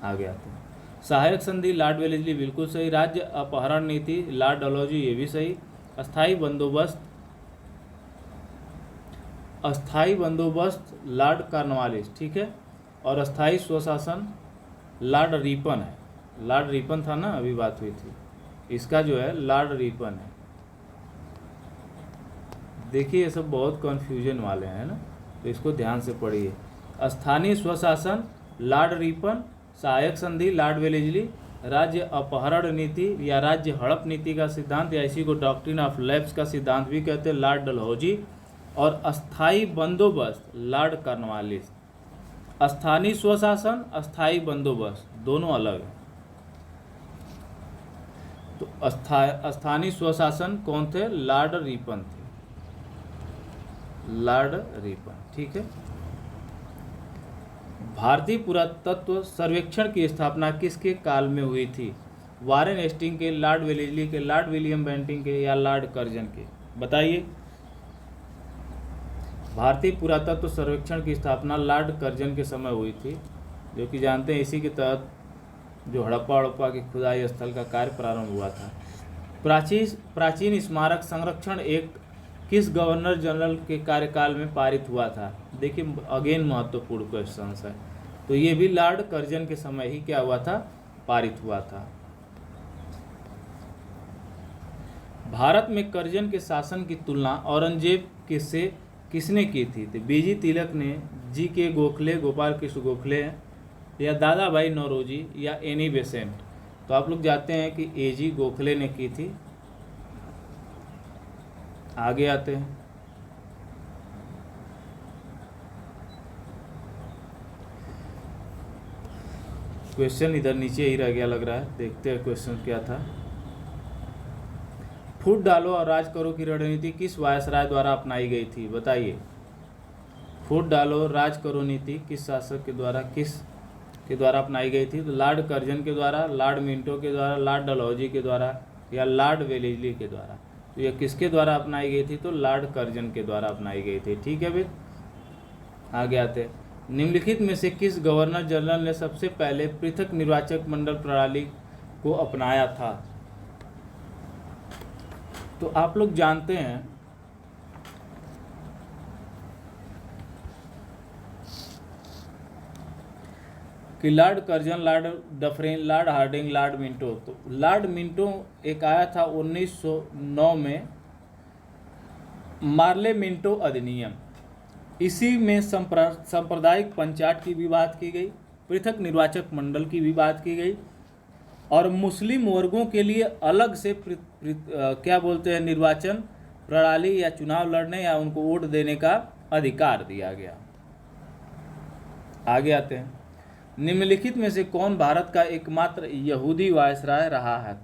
आगे आते हैं। सहायक संधि लॉर्ड वेलेस्ली, बिल्कुल सही। राज्य अपहरण नीति लॉर्ड डलहौजी, ये भी सही। अस्थाई बंदोबस्त लॉर्ड कॉर्नवालिस। ठीक है, और अस्थाई स्वशासन लॉर्ड रिपन है। लॉर्ड रिपन था ना, अभी बात हुई थी, इसका जो है लॉर्ड रिपन है। देखिए ये सब बहुत कन्फ्यूजन वाले हैं ना, तो इसको ध्यान से पढ़िए। स्थानीय स्वशासन लॉर्ड रिपन, सहायक संधि लॉर्ड वेलेस्ली, राज्य अपहरण नीति या राज्य हड़प नीति का सिद्धांत, या इसी को डॉक्ट्रिन ऑफ लैप्स का सिद्धांत भी कहते हैं, लॉर्ड डलहौजी। और अस्थाई बंदोबस्त लॉर्ड कॉर्नवालिस। स्थानीय स्वशासन, अस्थाई बंदोबस्त दोनों अलग हैं। तो स्थानीय स्वशासन कौन थे? लॉर्ड रिपन थे, लॉर्ड रिपन। ठीक है, भारतीय पुरातत्व सर्वेक्षण की स्थापना किसके काल में हुई थी? वारेन हेस्टिंग के, लॉर्ड वेलेस्ली के, लॉर्ड विलियम बेंटिंग के, या लॉर्ड कर्जन के? बताइए। भारतीय पुरातत्व सर्वेक्षण की स्थापना लॉर्ड कर्जन के समय हुई थी, जो कि जानते हैं इसी के तहत जो हड़प्पा की खुदाई स्थल का कार्य प्रारंभ हुआ था। प्राचीन स्मारक संरक्षण एक्ट किस गवर्नर जनरल के कार्यकाल में पारित हुआ था? देखिए अगेन महत्वपूर्ण क्वेश्चन है, तो ये भी लॉर्ड कर्जन के समय ही क्या हुआ था? पारित हुआ था। भारत में कर्जन के शासन की तुलना औरंगजेब के से किसने की थी? तो बीजी तिलक ने, जी के गोखले, गोपाल कृष्ण गोखले, या दादा भाई नौरोजी, या एनी बेसेंट? तो आप लोग जानते हैं कि एजी गोखले ने की थी। आगे आते हैं, क्वेश्चन इधर नीचे ही रह गया लग रहा है, देखते हैं क्वेश्चन क्या था। फूट डालो और राज करो की रणनीति किस वायसराय द्वारा अपनाई गई थी? बताइए। फूट डालो राज करो नीति किस शासक के द्वारा अपनाई गई थी? तो लॉर्ड कर्जन के द्वारा, लॉर्ड मिंटो के द्वारा, लॉर्ड डलहौजी के द्वारा, या लॉर्ड वेलेस्ली के द्वारा? तो यह किसके द्वारा अपनाई गई थी? तो लॉर्ड कर्जन के द्वारा अपनाई गई थी। ठीक है फिर आगे आते हैं। निम्नलिखित में से किस गवर्नर जनरल ने सबसे पहले पृथक निर्वाचक मंडल प्रणाली को अपनाया था? तो आप लोग जानते हैं कि lord Curzon, lord Dufferin, lord Hardinge, lord Minto. तो लॉर्ड मिंटो एक आया था 1909 में, मार्ले मिंटो अधिनियम। इसी में सांप्रदायिक पंचायत की भी बात की गई, पृथक निर्वाचक मंडल की भी बात की गई, और मुस्लिम वर्गों के लिए अलग से क्या बोलते हैं निर्वाचन प्रणाली या चुनाव लड़ने या उनको वोट देने का अधिकार दिया गया। आगे आते हैं, निम्नलिखित में से कौन भारत का एकमात्र यहूदी वायसराय रहा है?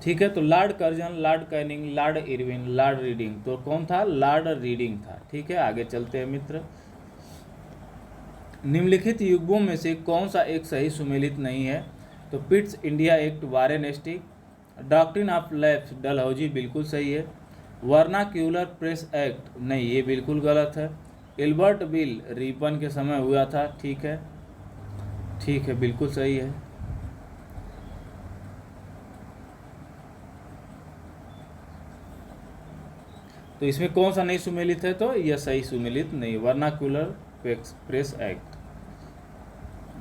ठीक है, तो Lord Curzon, Lord Canning, Lord Irwin, Lord reading. तो कौन था? लॉर्ड रीडिंग था। ठीक है, आगे चलते हैं मित्र। निम्नलिखित युग्मों में से कौन सा एक सही सुमेलित नहीं है? तो Pitt's India act Warren Hastings, doctrine of lapse Dalhousie बिल्कुल सही है, वर्नाक्यूलर प्रेस एक्ट नहीं, ये बिल्कुल गलत है, एल्बर्ट बिल रिपन के समय हुआ था। ठीक है, ठीक है, बिल्कुल सही है। तो इसमें कौन सा नहीं सुमेलित है? तो यह सही सुमेलित नहीं, वर्नाक्यूलर प्रेस एक्ट,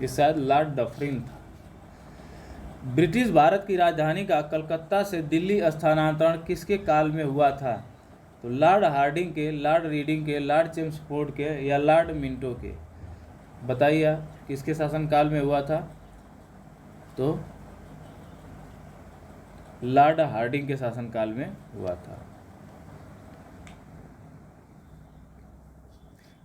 ये शायद लॉर्ड डफरिन था। ब्रिटिश भारत की राजधानी का कलकत्ता से दिल्ली स्थानांतरण किसके काल में हुआ था? तो लॉर्ड हार्डिंग के, लॉर्ड रीडिंग के, लॉर्ड चेम्सफोर्ड के या लॉर्ड मिंटो के? बताइए आप, किसके शासनकाल में हुआ था? तो लॉर्ड हार्डिंग के शासनकाल में हुआ था।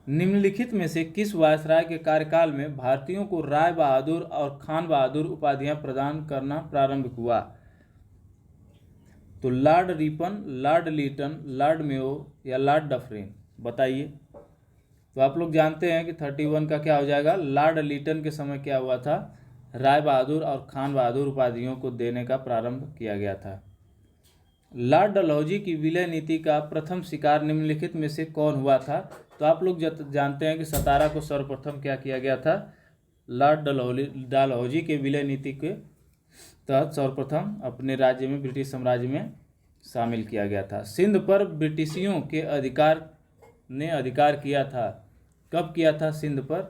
निम्नलिखित में से किस वायसराय के कार्यकाल में भारतीयों को राय बहादुर और खान बहादुर उपाधियां प्रदान करना प्रारंभ हुआ? तो Lord Ripon, Lord Lytton, Lord Mayo या लॉर्ड डफरिन? बताइए। तो आप लोग जानते हैं कि 31 का क्या हो जाएगा? लॉर्ड लीटन के समय क्या हुआ था? राय बहादुर और खान बहादुर उपाधियों को देने का प्रारंभ किया गया था। लॉर्ड डलहौजी की विलय नीति का प्रथम शिकार निम्नलिखित में से कौन हुआ था? तो आप लोग जानते हैं कि सतारा को सर्वप्रथम क्या किया गया था? लॉर्ड डलहौजी के विलय नीति के तहत सर्वप्रथम अपने राज्य में, ब्रिटिश साम्राज्य में शामिल किया गया था। सिंध पर ब्रिटिशियों के अधिकार किया था। कब किया था सिंध पर?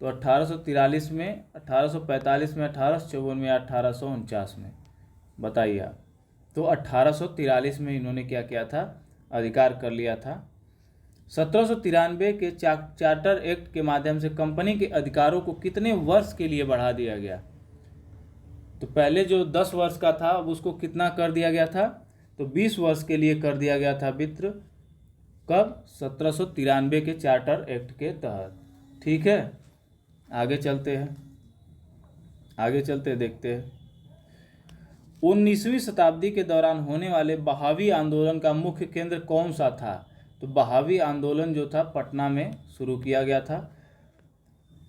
तो 1843 में, 1845 में, 1854 में या 1849 में? बताइए आप। तो 1843 में इन्होंने क्या किया था? अधिकार कर लिया था। 1793 के चार्टर एक्ट के माध्यम से कंपनी के अधिकारों को कितने वर्ष के लिए बढ़ा दिया गया? तो पहले जो 10 वर्ष का था, अब उसको कितना कर दिया गया था? तो 20 वर्ष के लिए कर दिया गया था मित्र। कब? 1793 के चार्टर एक्ट के तहत। ठीक है, आगे चलते हैं, देखते हैं। 19वीं शताब्दी के दौरान होने वाले बहावी आंदोलन का मुख्य केंद्र कौन सा था? तो बहावी आंदोलन जो था पटना में शुरू किया गया था।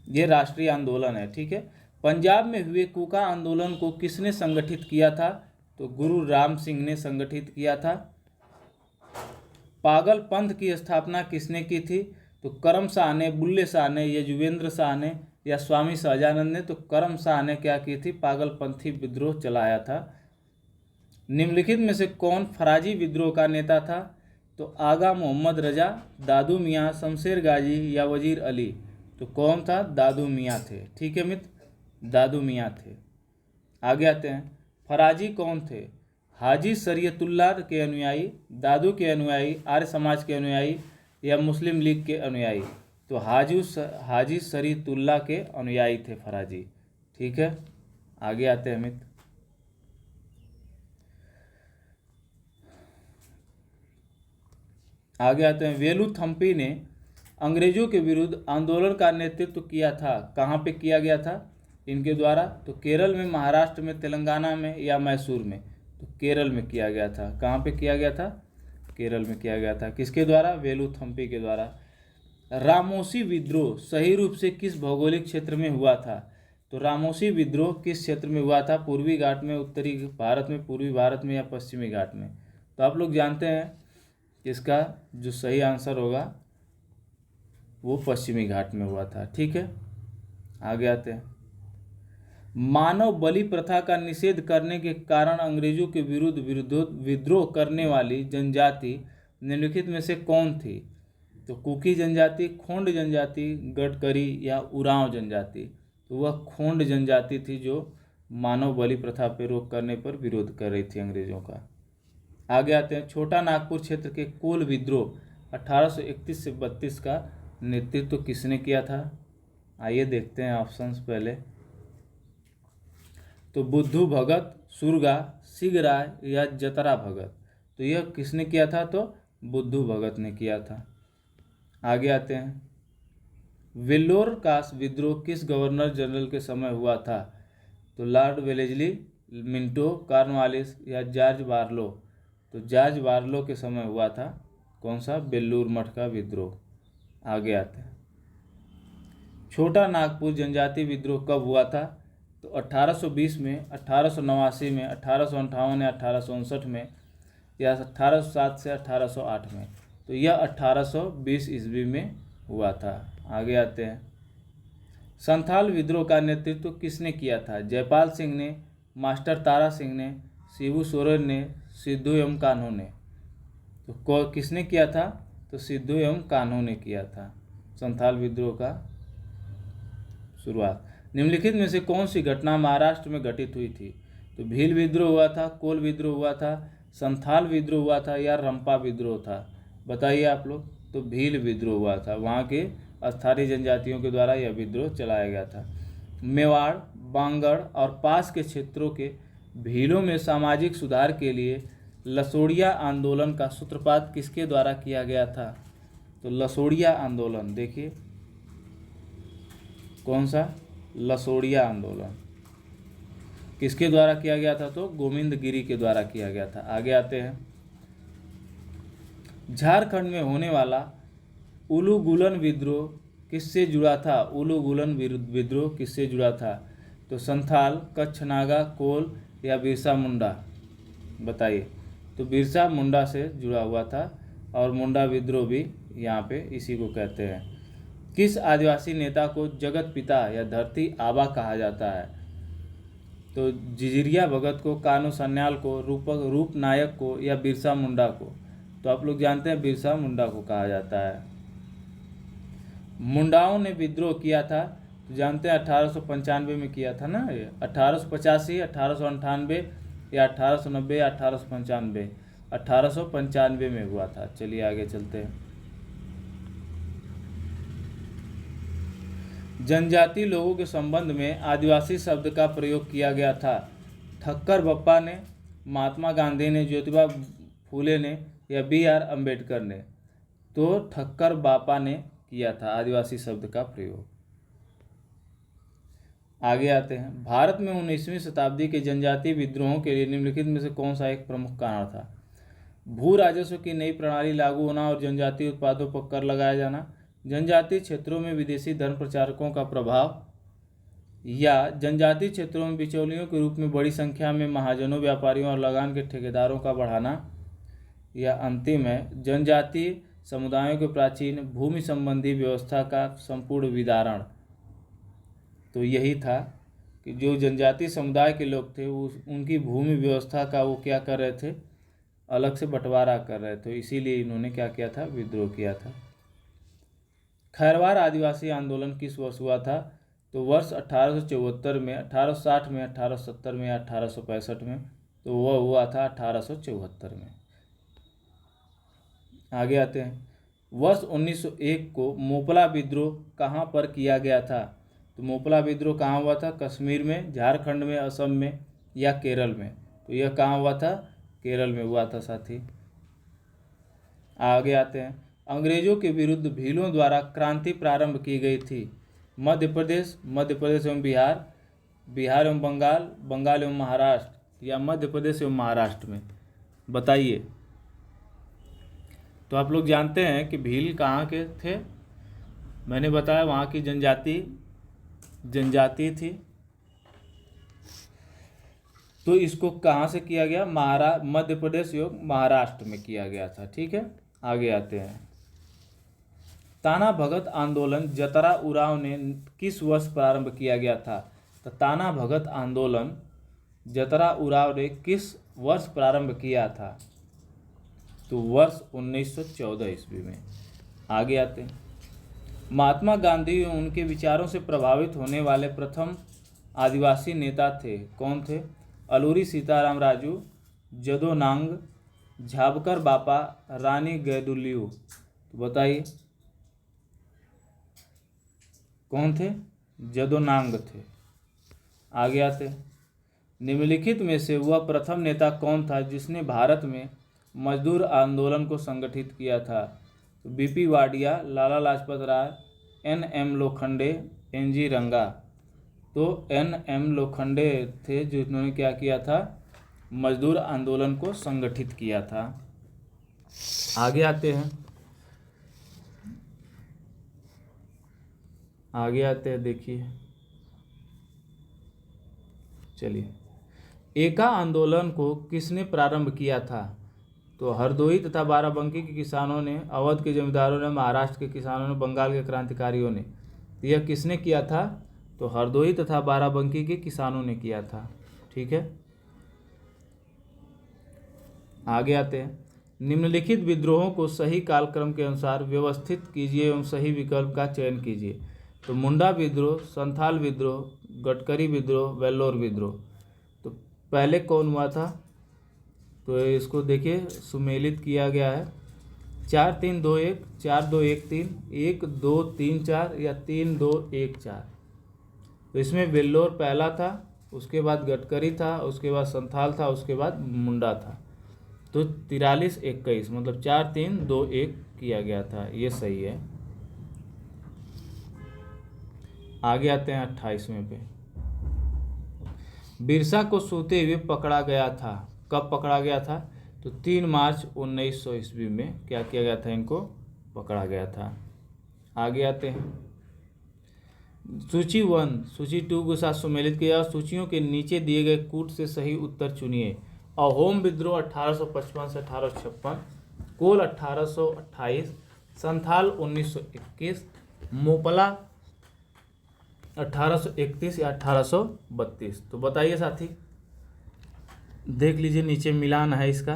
ये राष्ट्रीय आंदोलन है। ठीक है, पंजाब में हुए कूका आंदोलन को किसने संगठित किया था? तो गुरु राम सिंह ने संगठित किया था। पागल पंथ की स्थापना किसने की थी? तो करम शाह ने, बुल्ले शाह ने, यजुवेंद्र शाह ने या स्वामी सहजानंद ने? तो करम शाह ने क्या की थी? पागलपंथी विद्रोह चलाया था। निम्नलिखित में से कौन फराजी विद्रोह का नेता था? तो आगा मोहम्मद रजा, दादू मियाँ, शमशेर गाजी या वजीर अली? तो कौन था? दादू मियाँ थे। ठीक है मित्र, दादू मियाँ थे। आगे आते हैं, फराजी कौन थे? हाजी शरीयतुल्लाह के अनुयायी, दादू के अनुयायी, आर्य समाज के अनुयायी या मुस्लिम लीग के अनुयायी? तो हाजी शरीयतुल्लाह के अनुयायी थे फराजी। ठीक है, आगे आते हैं मित्र। वेलू थम्पी ने अंग्रेजों के विरुद्ध आंदोलन का नेतृत्व किया था। कहाँ पे किया गया था इनके द्वारा? तो केरल में, महाराष्ट्र में, तेलंगाना में या मैसूर में? तो केरल में किया गया था। कहाँ पे किया गया था? केरल में किया गया था। किसके द्वारा? वेलू थम्पी के द्वारा। रामोसी विद्रोह सही रूप से किस भौगोलिक क्षेत्र में हुआ था? तो रामोसी विद्रोह किस क्षेत्र में हुआ था? पूर्वी घाट में, उत्तरी भारत में, पूर्वी भारत में या पश्चिमी घाट में? तो आप लोग जानते हैं इसका जो सही आंसर होगा वो पश्चिमी घाट में हुआ था। ठीक है, आगे आते हैं। मानव बलि प्रथा का निषेध करने के कारण अंग्रेजों के विरुद्ध विद्रोह करने वाली जनजाति निम्नलिखित में से कौन थी? तो कुकी जनजाति, खोंड जनजाति, गडकरी या उरांव जनजाति? तो वह खोंड जनजाति थी जो मानव बलि प्रथा पर रोक करने पर विरोध कर रही थी अंग्रेजों का। आगे आते हैं, छोटा नागपुर क्षेत्र के कोल विद्रोह 1831 से 32 का नेतृत्व किसने किया था? आइए देखते हैं ऑप्शंस पहले। तो बुद्धू भगत, सुरगा, सिगराय या जतरा भगत। तो यह किसने किया था? तो बुद्धू भगत ने किया था। आगे आते हैं, वेल्लोर का विद्रोह किस गवर्नर जनरल के समय हुआ था? तो लॉर्ड वेलेस्ली, मिंटो, कॉर्नवालिस या जॉर्ज बार्लो। तो जॉर्ज बार्लो के समय हुआ था कौन सा? बेल्लूर मठ का विद्रोह। आगे आते हैं, छोटा नागपुर जनजाति विद्रोह कब हुआ था? तो 1820 में, 1889 में, 1858 या 1859 में, या 1807 से 1808 में। तो यह 1820 ईस्वी में हुआ था। आगे आते हैं, संथाल विद्रोह का नेतृत्व किसने किया था? जयपाल सिंह ने, मास्टर तारा सिंह ने, शिबू सोरेन ने, सिद्धू एवं कान्हू ने। तो किसने किया था? तो सिद्धू एवं कान्हू ने किया था संथाल विद्रोह का शुरुआत। निम्नलिखित में से कौन सी घटना महाराष्ट्र में घटित हुई थी? तो भील विद्रोह हुआ था, कोल विद्रोह हुआ था, संथाल विद्रोह हुआ था या रंपा विद्रोह था? बताइए आप लोग। तो भील विद्रोह हुआ था, वहाँ के स्थानीय जनजातियों के द्वारा यह विद्रोह चलाया गया था। मेवाड़, बांगड़ और पास के क्षेत्रों के भीलों में सामाजिक सुधार के लिए लसोड़िया आंदोलन का सूत्रपात किसके द्वारा किया गया था? तो लसोड़िया आंदोलन, देखिए कौन सा? लसोड़िया आंदोलन किसके द्वारा किया गया था? तो गोविंद गिरी के द्वारा किया गया था। आगे आते हैं, झारखंड में होने वाला उलूगुलन विद्रोह किससे जुड़ा था? उलूगुलन विद्रोह किससे जुड़ा था? तो संथाल, कच्छ नागा, कोल या बिरसा मुंडा? बताइए। तो बिरसा मुंडा से जुड़ा हुआ था, और मुंडा विद्रोह भी यहाँ पे इसी को कहते हैं। किस आदिवासी नेता को जगत पिता या धरती आबा कहा जाता है? तो जिजिरिया भगत को, कान्हू सन्याल को, रूप नायक को या बिरसा मुंडा को? तो आप लोग जानते हैं बिरसा मुंडा को कहा जाता है। मुंडाओं ने विद्रोह किया था, तो जानते हैं 1895 में किया था ना, ये 1885, 1898 या 1890 या 1895? 1895 में हुआ था। चलिए आगे चलते हैं, जनजाति लोगों के संबंध में आदिवासी शब्द का प्रयोग किया गया था। ठक्कर बप्पा ने, महात्मा गांधी ने, ज्योतिबा फूले ने या B.R. अम्बेडकर ने? तो ठक्कर बापा ने किया था आदिवासी शब्द का प्रयोग। आगे आते हैं, भारत में 19वीं शताब्दी के जनजातीय विद्रोहों के लिए निम्नलिखित में से कौन सा एक प्रमुख कारण था? भू राजस्व की नई प्रणाली लागू होना और जनजातीय उत्पादों पर कर लगाया जाना, जनजातीय क्षेत्रों में विदेशी धर्म प्रचारकों का प्रभाव, या जनजातीय क्षेत्रों में बिचौलियों के रूप में बड़ी संख्या में महाजनों, व्यापारियों और लगान के ठेकेदारों का बढ़ाना, या अंतिम है जनजातीय समुदायों के प्राचीन भूमि संबंधी व्यवस्था का संपूर्ण विदारण। तो यही था कि जो जनजातीय समुदाय के लोग थे वो उनकी भूमि व्यवस्था का वो क्या कर रहे थे? अलग से बंटवारा कर रहे थे, इसीलिए इन्होंने क्या किया था? विद्रोह किया था। खैरवार आदिवासी आंदोलन किस वर्ष हुआ था? तो वर्ष 1874 में, 1860 में, 1870 में या 1865 में? तो वह हुआ था 1874 में। आगे आते हैं, वर्ष 1901 को मोपला विद्रोह कहाँ पर किया गया था? तो मोपला विद्रोह कहाँ हुआ था? कश्मीर में, झारखंड में, असम में या केरल में? तो यह कहाँ हुआ था? केरल में हुआ था साथी। आगे आते हैं, अंग्रेजों के विरुद्ध भीलों द्वारा क्रांति प्रारंभ की गई थी। मध्य प्रदेश, मध्य प्रदेश एवं बिहार, बिहार एवं बंगाल, बंगाल एवं महाराष्ट्र या मध्य प्रदेश एवं महाराष्ट्र में? बताइए। तो आप लोग जानते हैं कि भील कहाँ के थे? मैंने बताया वहाँ की जनजाति थी। तो इसको कहाँ से किया गया? मध्य प्रदेश एवं महाराष्ट्र में किया गया था। ठीक है, आगे आते हैं, ताना भगत आंदोलन जतरा उरांव ने किस वर्ष प्रारंभ किया गया था? तो ताना भगत आंदोलन जतरा उरांव ने किस वर्ष प्रारंभ किया था? तो वर्ष 1914 ईस्वी में। आगे आते हैं, महात्मा गांधी और उनके विचारों से प्रभावित होने वाले प्रथम आदिवासी नेता थे, कौन थे? अलूरी सीताराम राजू, जदो नांग, झाबकर बापा, रानी गैदुल्यू? तो बताइए कौन थे? जदो नांग थे। आगे आते हैं, निम्नलिखित में से वह प्रथम नेता कौन था जिसने भारत में मजदूर आंदोलन को संगठित किया था? तो बीपी वाडिया, लाला लाजपत राय, एन.एम. लोखंडे, एन.जी. रंगा। तो एन.एम. लोखंडे थे जिन्होंने क्या किया था? मजदूर आंदोलन को संगठित किया था। आगे आते हैं, देखिए, चलिए, एका आंदोलन को किसने प्रारंभ किया था? तो हरदोई तथा बाराबंकी के किसानों ने, अवध के जमींदारों ने, महाराष्ट्र के किसानों ने, बंगाल के क्रांतिकारियों ने। तो यह किसने किया था? तो हरदोई तथा बाराबंकी के किसानों ने किया था। ठीक है, आगे आते हैं। निम्नलिखित विद्रोहों को सही कालक्रम के अनुसार व्यवस्थित कीजिए एवं सही विकल्प का चयन कीजिए। तो मुंडा विद्रोह, संथाल विद्रोह, गडकरी विद्रोह, वेल्लोर विद्रोह। तो पहले कौन हुआ था? तो इसको देखिए, सुमेलित किया गया है 4-3-2-1, 4-2-1-3, 1-2-3-4 या 3-2-1-4। तो इसमें वेल्लोर पहला था, उसके बाद गडकरी था, उसके बाद संथाल था, उसके बाद मुंडा था। तो 43-21 मतलब 4-3-2-1 किया गया था, ये सही है। आगे आते हैं 28वें पे। बिरसा को सोते हुए पकड़ा गया था। कब पकड़ा गया था? तो 3 मार्च 1900 ईस्वी में क्या किया गया था? इनको पकड़ा गया था। आगे आते हैं। सूची 1 सूची 2 के साथ सुमेलित किया। सूचियों के नीचे दिए गए कूट से सही उत्तर चुनिए। अहोम विद्रोह 1855 से 1856, कोल 1828, संथाल 1921, मोपला 1831 या 1832। तो बताइए साथी, देख लीजिए नीचे मिलान है इसका,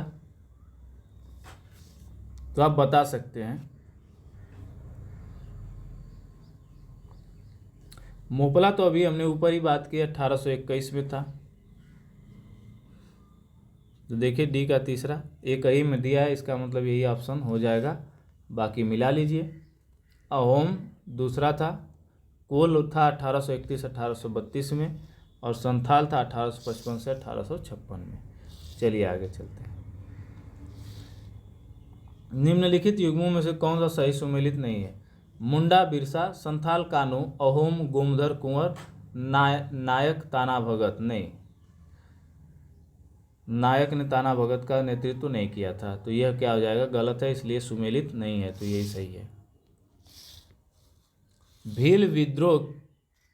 तो आप बता सकते हैं। मोपला तो अभी हमने ऊपर ही बात की 1821 में था। तो देखिए डी का तीसरा एक ही में दिया है, इसका मतलब यही ऑप्शन हो जाएगा, बाकी मिला लीजिए। अहोम दूसरा था, कोल था 1831-1832 में, और संथाल था 1855 से 1856 में। चलिए आगे चलते हैं। निम्नलिखित युग्मों में से कौन सा सही सुमेलित नहीं है? मुंडा बिरसा, संथाल कानू, अहोम गोमधर कुंवर, नायक ताना भगत। नहीं, नायक ने ताना भगत का नेतृत्व नहीं किया था, तो यह क्या हो जाएगा? गलत है, इसलिए सुमेलित नहीं है, तो यही सही है। भील विद्रोह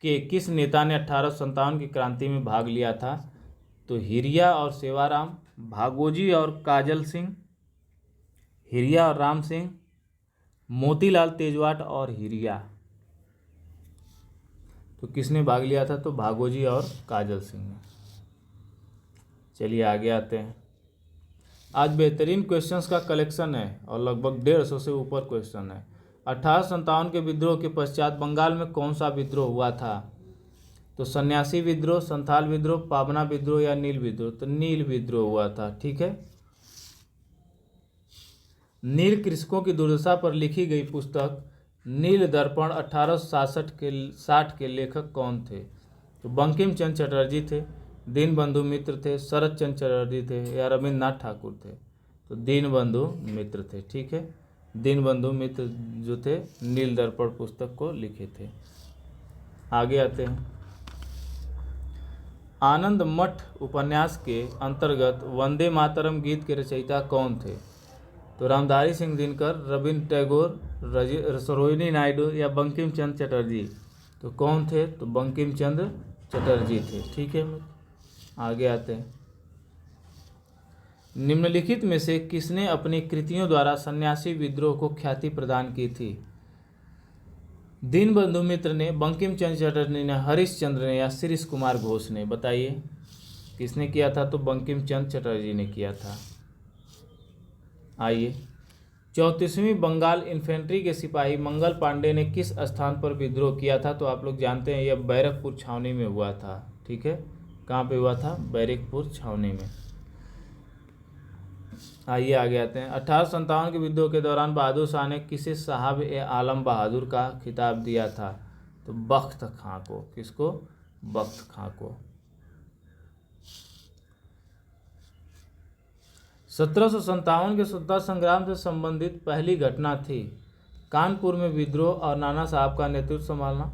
के किस नेता ने 1857 की क्रांति में भाग लिया था? तो हिरिया और सेवाराम, भागोजी और काजल सिंह, हिरिया और राम सिंह, मोतीलाल तेजवाट और हिरिया। तो किसने भाग लिया था? तो भागोजी और काजल सिंह ने। चलिए आगे आते हैं। आज बेहतरीन क्वेश्चंस का कलेक्शन है और लगभग 150 से ऊपर क्वेश्चन है। 1857 के विद्रोह के पश्चात बंगाल में कौन सा विद्रोह हुआ था? तो सन्यासी विद्रोह, संथाल विद्रोह, पाबना विद्रोह या नील विद्रोह। तो नील विद्रोह हुआ था। ठीक है। नील कृषकों की दुर्दशा पर लिखी गई पुस्तक नील दर्पण 1860 के लेखक कौन थे? तो बंकिम चंद्र चटर्जी थे, दीनबंधु मित्र थे, शरद चंद्र चटर्जी थे या रविन्द्रनाथ ठाकुर थे। तो दीनबंधु मित्र थे। ठीक है, दीनबंधु मित्र जो थे नील दर्पण पुस्तक को लिखे थे। आगे आते हैं। आनंद मठ उपन्यास के अंतर्गत वंदे मातरम गीत के रचयिता कौन थे? तो रामधारी सिंह दिनकर, रविन्द्र टैगोर, सरोजिनी नायडू या बंकिम चंद्र चटर्जी। तो कौन थे? तो बंकिम चंद्र चटर्जी थे। ठीक है, आगे आते हैं। निम्नलिखित में से किसने अपनी कृतियों द्वारा सन्यासी विद्रोह को ख्याति प्रदान की थी? दीनबंधु मित्र ने, बंकिम चंद्र चटर्जी ने, हरिश्चंद्र ने या शिरीष कुमार घोष ने। बताइए किसने किया था? तो बंकिम चंद्र चटर्जी ने किया था। आइए, 34वीं बंगाल इन्फेंट्री के सिपाही मंगल पांडे ने किस स्थान पर विद्रोह किया था? तो आप लोग जानते हैं यह बैरकपुर छावनी में हुआ था। ठीक है, कहाँ पे हुआ था? बैरकपुर छावनी में। आइए आगे आते हैं। 1857 के विद्रोह के दौरान बहादुर शाह ने किसे साहब ए आलम बहादुर का खिताब दिया था? तो बख्त खां को। किसको? बख्त खां को। 1757 के स्वतंत्रता संग्राम से संबंधित पहली घटना थी कानपुर में विद्रोह और नाना साहब का नेतृत्व संभालना।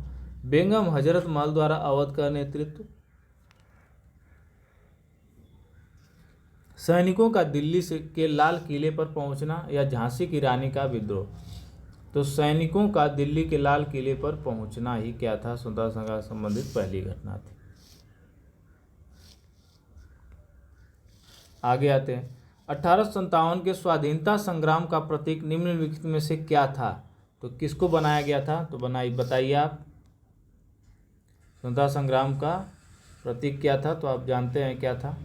बेगम हजरत महल द्वारा अवध का नेतृत्व। सैनिकों का दिल्ली से के लाल किले पर पहुंचना या झांसी की रानी का विद्रोह। तो सैनिकों का दिल्ली के लाल किले पर पहुंचना ही क्या था, स्वतंत्रता संग्राम से संबंधित पहली घटना थी। आगे आते हैं। 1857 के स्वाधीनता संग्राम का प्रतीक निम्नलिखित में से क्या था। तो किसको बनाया गया था, तो बताइए आप। स्वतंत्रता संग्राम का प्रतीक क्या था, तो आप जानते हैं क्या था,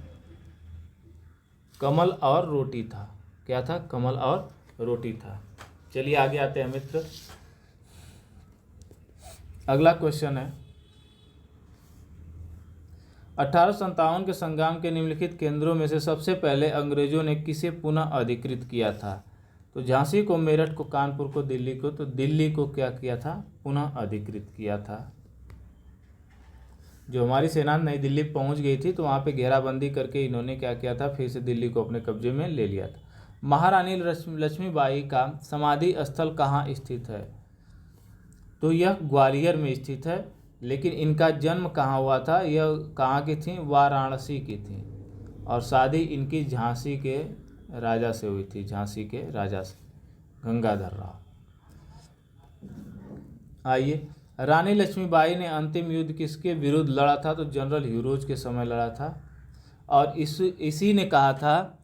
कमल और रोटी था। क्या था, कमल और रोटी था। चलिए आगे आते हैं मित्र। अगला क्वेश्चन है 1857 के संग्राम के निम्नलिखित केंद्रों में से सबसे पहले अंग्रेजों ने किसे पुनः अधिकृत किया था। तो झांसी को, मेरठ को, कानपुर को, दिल्ली को। तो दिल्ली को क्या किया था, पुनः अधिकृत किया था। जो हमारी सेना नई दिल्ली पहुंच गई थी तो वहाँ पे घेराबंदी करके इन्होंने क्या किया था, फिर से दिल्ली को अपने कब्जे में ले लिया था। महारानी लक्ष्मीबाई का समाधि स्थल कहाँ स्थित है। तो यह ग्वालियर में स्थित है, लेकिन इनका जन्म कहाँ हुआ था, यह कहाँ की थी, वाराणसी की थी। और शादी इनकी झांसी के राजा से हुई थी, झांसी के राजा से, गंगाधर राव। आइए, रानी लक्ष्मीबाई ने अंतिम युद्ध किसके विरुद्ध लड़ा था। तो जनरल ह्यूरोज के समय लड़ा था। और इसी ने कहा था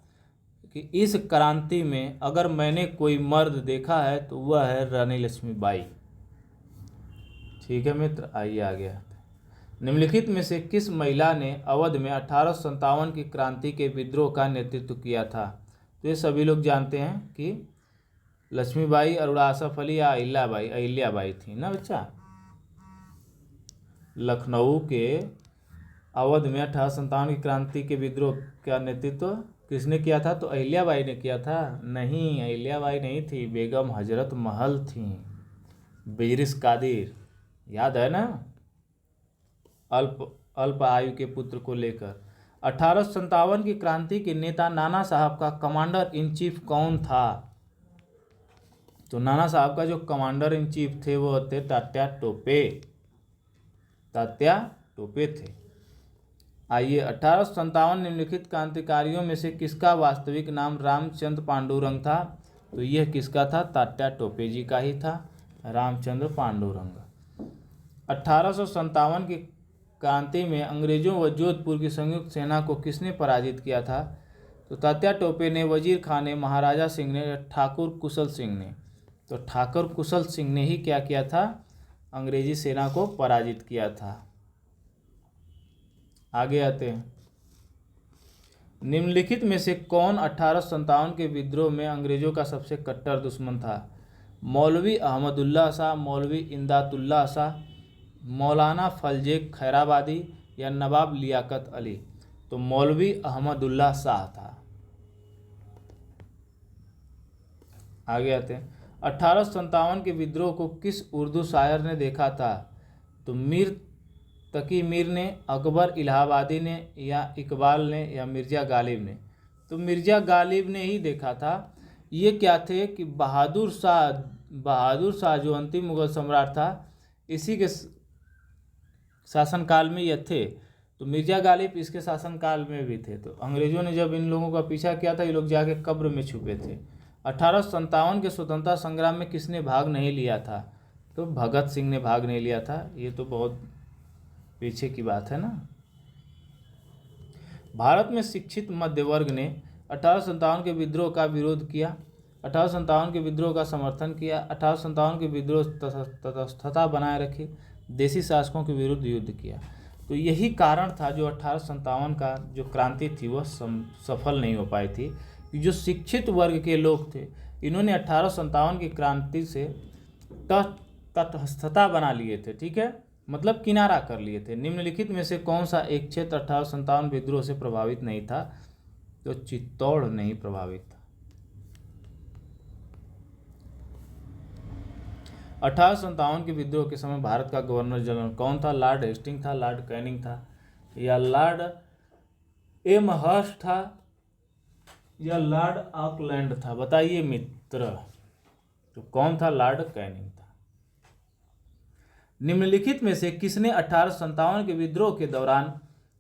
कि इस क्रांति में अगर मैंने कोई मर्द देखा है तो वह है रानी लक्ष्मीबाई। ठीक है मित्र, आइए आगे। निम्नलिखित में से किस महिला ने अवध में 1857 की क्रांति के विद्रोह का नेतृत्व किया था। तो ये सभी लोग जानते हैं कि लक्ष्मीबाई, अरुणा आसफ अली या अहिल्याबाई थी ना बच्चा। लखनऊ के अवध में 1857 की क्रांति के विद्रोह का नेतृत्व किसने किया था। तो अहिल्याबाई ने किया था। नहीं, अहिल्याबाई नहीं थी, बेगम हजरत महल थी, बिजरिस कादिर, याद है ना, अल्प आयु के पुत्र को लेकर। 1857 की क्रांति के नेता नाना साहब का कमांडर इन चीफ कौन था। तो नाना साहब का जो कमांडर इन चीफ थे वो थे तात्या टोपे थे। आइए, 1857 निम्नलिखित क्रांतिकारियों में से किसका वास्तविक नाम रामचंद्र पांडुरंग था। तो यह किसका था, तात्या टोपे जी का ही था, रामचंद्र पांडुरंग। 1857 की क्रांति में अंग्रेजों व जोधपुर की संयुक्त सेना को किसने पराजित किया था। तो तात्या टोपे ने, वजीर खान ने, महाराजा सिंह ने, ठाकुर कुशल सिंह ने। तो ठाकुर कुशल सिंह ने ही क्या किया था, अंग्रेजी सेना को पराजित किया था। आगे आते हैं। निम्नलिखित में से कौन 1857 के विद्रोह में अंग्रेजों का सबसे कट्टर दुश्मन था। मौलवी अहमदुल्ला शाह, मौलवी इमदादुल्ला शाह, मौलाना फजले खैराबादी या नवाब लियाकत अली। तो मौलवी अहमदुल्ला शाह था। आगे आते हैं। 1857 के विद्रोह को किस उर्दू शायर ने देखा था। तो मीर तकी मीर ने, अकबर इलाहाबादी ने, या इकबाल ने, या मिर्ज़ा गालिब ने। तो मिर्ज़ा गालिब ने ही देखा था। ये क्या थे कि बहादुर शाह जो अंतिम मुगल सम्राट था, इसी के शासनकाल में ये थे। तो मिर्ज़ा गालिब इसके शासनकाल में भी थे। तो अंग्रेज़ों ने जब इन लोगों का पीछा किया था, ये लोग जाके कब्र में छुपे थे। 1857 के स्वतंत्रता संग्राम में किसने भाग नहीं लिया था। तो भगत सिंह ने भाग नहीं लिया था। ये तो बहुत पीछे की बात है ना। भारत में शिक्षित मध्य वर्ग ने 1857 के विद्रोह का विरोध किया, 1857 के विद्रोह का समर्थन किया, 1857 के विद्रोह तटस्थता बनाए रखी, देशी शासकों के विरुद्ध युद्ध किया। तो यही कारण था जो 1857 का जो क्रांति थी वह सफल नहीं हो पाई थी। जो शिक्षित वर्ग के लोग थे, इन्होंने 1857 की क्रांति से तटस्थता बना लिए थे। ठीक है, मतलब किनारा कर लिए थे। निम्नलिखित में से कौन सा एक क्षेत्र 1857 विद्रोह से प्रभावित नहीं था। तो चित्तौड़ नहीं प्रभावित था। 1857 के विद्रोह के समय भारत का गवर्नर जनरल कौन था। लॉर्ड हेस्टिंग था, लॉर्ड कैनिंग था, या लॉर्ड एमहर्स्ट था, या लॉर्ड ऑकलैंड था? बताइए मित्र, तो कौन था? लॉर्ड कैनिंग था। निम्नलिखित में से किसने 1857 के विद्रोह के दौरान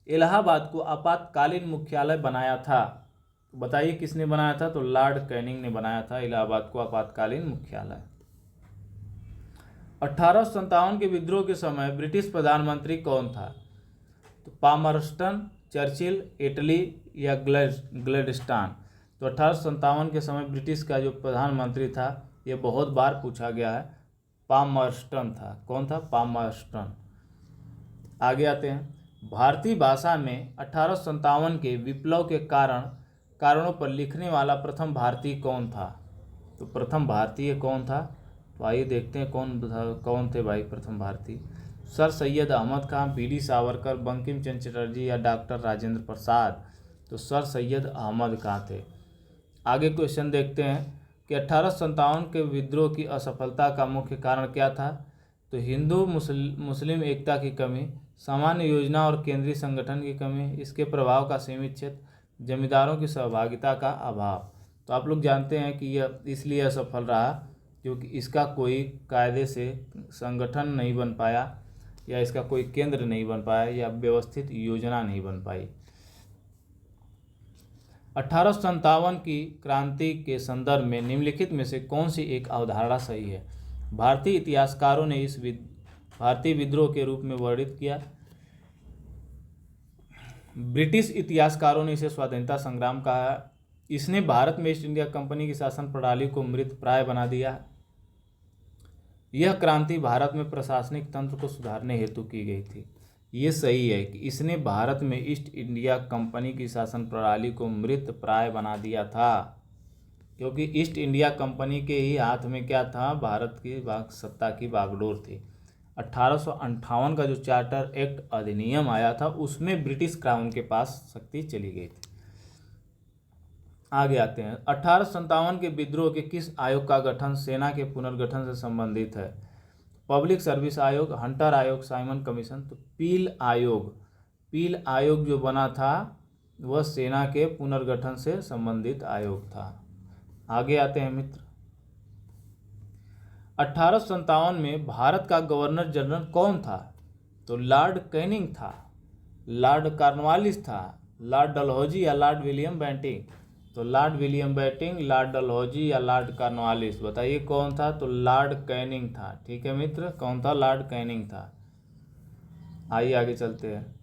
इलाहाबाद को आपातकालीन मुख्यालय बनाया था? बताइए किसने बनाया था? तो लॉर्ड कैनिंग ने बनाया था इलाहाबाद को आपातकालीन मुख्यालय। 1857 के विद्रोह के समय ब्रिटिश प्रधानमंत्री कौन था? तो पामरस्टन, चर्चिल, इटली या ग्लैडस्टोन? तो 1857 के समय ब्रिटिश का जो प्रधानमंत्री था, ये बहुत बार पूछा गया है, पामरस्टन था। कौन था? पामरस्टन। आगे आते हैं। भारतीय भाषा में 1857 के विप्लव के कारणों पर लिखने वाला प्रथम भारतीय कौन था? तो प्रथम भारतीय कौन था? तो आइए देखते हैं कौन थे भाई प्रथम भारतीय। सर सैयद अहमद खान, वीडी सावरकर, बंकिम चंद्र चटर्जी या डॉक्टर राजेंद्र प्रसाद? तो सर सैयद अहमद खान थे। आगे क्वेश्चन देखते हैं कि 1857 के विद्रोह की असफलता का मुख्य कारण क्या था? तो हिंदू मुस्लिम एकता की कमी, सामान्य योजना और केंद्रीय संगठन की कमी, इसके प्रभाव का सीमित क्षेत्र, जमींदारों की सहभागिता का अभाव। तो आप लोग जानते हैं कि यह इसलिए असफल रहा क्योंकि इसका कोई कायदे से संगठन नहीं बन पाया, या इसका कोई केंद्र नहीं बन पाया, या व्यवस्थित योजना नहीं बन पाई। 1857 की क्रांति के संदर्भ में निम्नलिखित में से कौन सी एक अवधारणा सही है? भारतीय इतिहासकारों ने इस भारतीय विद्रोह के रूप में वर्णित किया। ब्रिटिश इतिहासकारों ने इसे स्वाधीनता संग्राम कहा। इसने भारत में ईस्ट इंडिया कंपनी की शासन प्रणाली को मृत प्राय बना दिया। यह क्रांति भारत में प्रशासनिक तंत्र को सुधारने हेतु की गई थी। ये सही है कि इसने भारत में ईस्ट इंडिया कंपनी की शासन प्रणाली को मृत प्राय बना दिया था, क्योंकि ईस्ट इंडिया कंपनी के ही हाथ में क्या था? भारत की सत्ता की बागडोर थी। 1858 का जो चार्टर एक्ट अधिनियम आया था, उसमें ब्रिटिश क्राउन के पास शक्ति चली गई थी। आगे आते हैं। 1857 के विद्रोह के किस आयोग का गठन सेना के पुनर्गठन से संबंधित है? पब्लिक सर्विस आयोग, हंटर आयोग, साइमन कमीशन? तो पील आयोग जो बना था वह सेना के पुनर्गठन से संबंधित आयोग था। आगे आते हैं मित्र। 1857 में भारत का गवर्नर जनरल कौन था? तो लॉर्ड कैनिंग था, लॉर्ड कॉर्नवालिस था, लॉर्ड डलहौजी या लॉर्ड विलियम बेंटिंग? तो Lord William Bentinck, Lord Dalhousie या लॉर्ड कॉर्नवालिस? बताइए कौन था? तो लॉर्ड कैनिंग था। ठीक है मित्र, कौन था? लॉर्ड कैनिंग था। आइए आगे चलते हैं।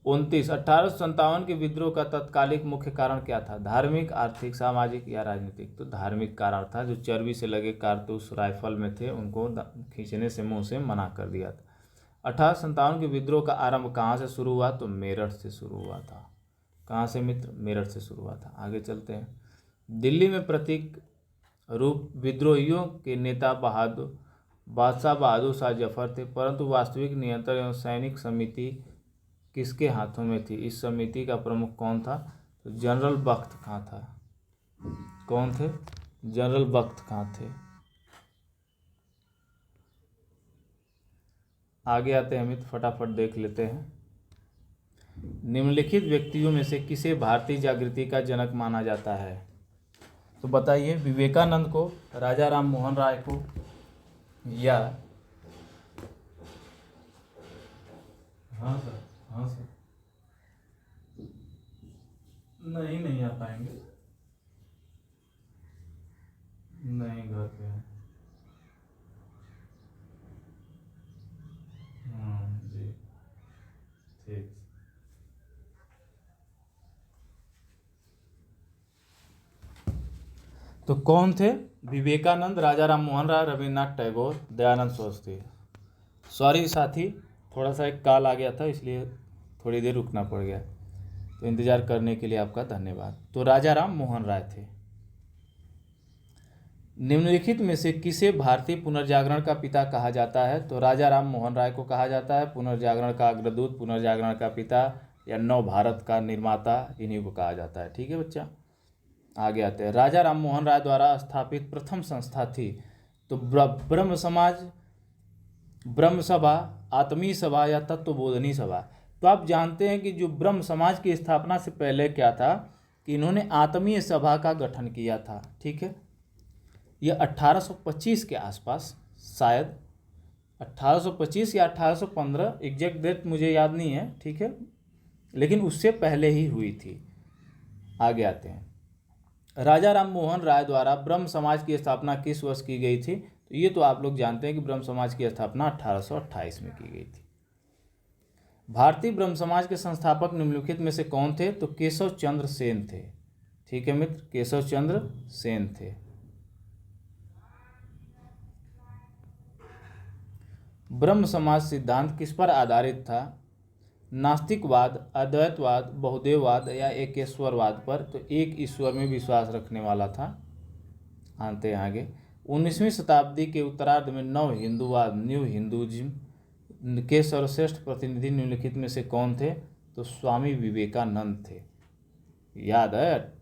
1857 के विद्रोह का तत्कालिक मुख्य कारण क्या था? धार्मिक, आर्थिक, सामाजिक या राजनीतिक? तो धार्मिक कारण था। जो चर्बी से लगे कारतूस राइफल में थे उनको खींचने से मुंह से मना कर दिया था। 1857 के विद्रोह का आरंभ कहाँ से शुरू हुआ? तो मेरठ से शुरू हुआ था। कहाँ से मित्र? मेरठ से शुरू हुआ था। आगे चलते हैं। दिल्ली में प्रतीक रूप विद्रोहियों के नेता बादशाह बहादुर शाह जफर थे, परंतु वास्तविक नियंत्रण एवं सैनिक समिति किसके हाथों में थी? इस समिति का प्रमुख कौन था? तो जनरल बख्त खां था। कौन थे? जनरल बख्त खां थे। आगे आते हैं मित्र, फटाफट देख लेते हैं। निम्नलिखित व्यक्तियों में से किसे भारतीय जागृति का जनक माना जाता है? तो बताइए, विवेकानंद को, राजा राम मोहन राय को, या हाँ सर नहीं आ पाएंगे, नहीं घर पे हैं। जी ठीक। तो कौन थे? विवेकानंद, राजा राम मोहन राय, रविन्द्रनाथ टैगोर, दयानंद सरस्वती। सॉरी साथी, थोड़ा सा एक कॉल आ गया था इसलिए थोड़ी देर रुकना पड़ गया, तो इंतज़ार करने के लिए आपका धन्यवाद। तो राजा राम मोहन राय थे। निम्नलिखित में से किसे भारतीय पुनर्जागरण का पिता कहा जाता है? तो राजा राम मोहन राय को कहा जाता है पुनर्जागरण का अग्रदूत, पुनर्जागरण का पिता, या नव भारत का निर्माता, इन्हीं को कहा जाता है। ठीक है बच्चा, आगे आते हैं। राजा राम मोहन राय द्वारा स्थापित प्रथम संस्था थी तो ब्रह्म समाज, ब्रह्म सभा, आत्मीय सभा या तत्वबोधनी सभा? तो आप जानते हैं कि जो ब्रह्म समाज की स्थापना से पहले क्या था कि इन्होंने आत्मीय सभा का गठन किया था। ठीक है, यह 1825 के आसपास, शायद 1825 या 1815, एग्जैक्ट डेट मुझे याद नहीं है। ठीक है, लेकिन उससे पहले ही हुई थी। आगे आते हैं, राजा राम मोहन राय द्वारा ब्रह्म समाज की स्थापना किस वर्ष की गई थी? तो ये तो आप लोग जानते हैं कि ब्रह्म समाज की स्थापना 1828 में की गई थी। भारतीय ब्रह्म समाज के संस्थापक निम्नलिखित में से कौन थे? तो केशव चंद्र सेन थे। ठीक है मित्र, केशव चंद्र सेन थे। ब्रह्म समाज सिद्धांत किस पर आधारित था? नास्तिकवाद, अद्वैतवाद, बहुदेववाद या एकेश्वरवाद पर? तो एक ईश्वर में विश्वास रखने वाला था। आते हैं आगे, 19वीं शताब्दी के उत्तरार्ध में नव हिंदूवाद, न्यू हिंदुइज्म के सर्वश्रेष्ठ प्रतिनिधि निम्नलिखित में से कौन थे? तो स्वामी विवेकानंद थे। याद है?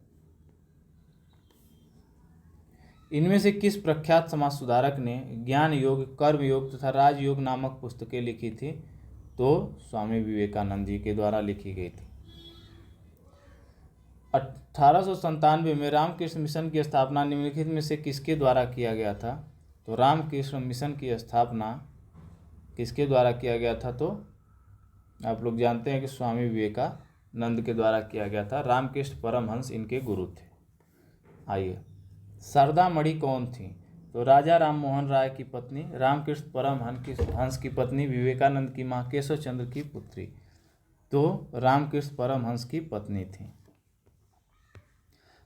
इनमें से किस प्रख्यात समाज सुधारक ने ज्ञान योग, कर्म योग तथा राजयोग नामक पुस्तकें लिखी थी? तो स्वामी विवेकानंद जी के द्वारा लिखी गई थी। 1897 में रामकृष्ण मिशन की स्थापना निम्नलिखित में से किसके द्वारा किया गया था? तो रामकृष्ण मिशन की स्थापना किसके द्वारा किया गया था? तो आप लोग जानते हैं कि स्वामी विवेकानंद के द्वारा किया गया था। रामकृष्ण परमहंस इनके गुरु थे। आइए, शारदा मणि कौन थी? तो राजा राम मोहन राय की पत्नी, रामकृष्ण परमहंस की पत्नी, विवेकानंद की मां, केशव चंद्र की पुत्री। तो रामकृष्ण परमहंस की पत्नी थी।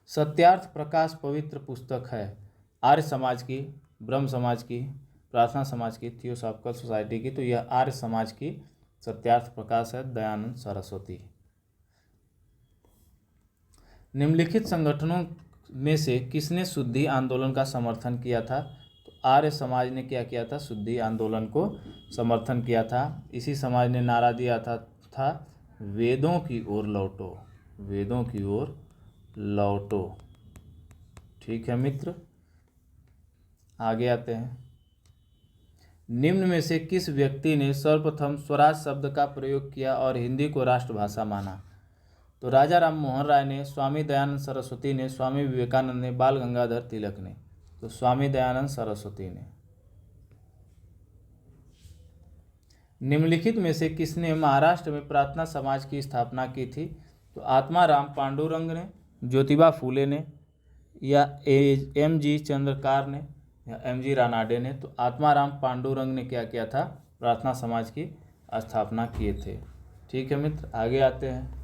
सत्यार्थ प्रकाश पवित्र पुस्तक है आर्य समाज की, ब्रह्म समाज की, प्रार्थना समाज की, थियोसॉफिकल सोसाइटी की। तो यह आर्य समाज की सत्यार्थ प्रकाश है, दयानंद सरस्वती। निम्नलिखित संगठनों में से किसने शुद्धि आंदोलन का समर्थन किया था? तो आर्य समाज ने क्या किया था? शुद्धि आंदोलन को समर्थन किया था। इसी समाज ने नारा दिया था वेदों की ओर लौटो, वेदों की ओर लौटो। ठीक है मित्र, आगे आते हैं। निम्न में से किस व्यक्ति ने सर्वप्रथम स्वराज शब्द का प्रयोग किया और हिंदी को राष्ट्रभाषा माना? तो राजा राम मोहन राय ने, स्वामी दयानंद सरस्वती ने, स्वामी विवेकानंद ने, बाल गंगाधर तिलक ने। तो स्वामी दयानंद सरस्वती ने। निम्नलिखित में से किसने महाराष्ट्र में प्रार्थना समाज की स्थापना की थी? तो आत्माराम पांडुरंग ने, ज्योतिबा फूले ने, या एम.जी. चंद्रकार ने, या एम.जी. रानाडे ने। तो आत्माराम पांडुरंग ने क्या किया था? प्रार्थना समाज की स्थापना किए थे। ठीक है मित्र, आगे आते हैं।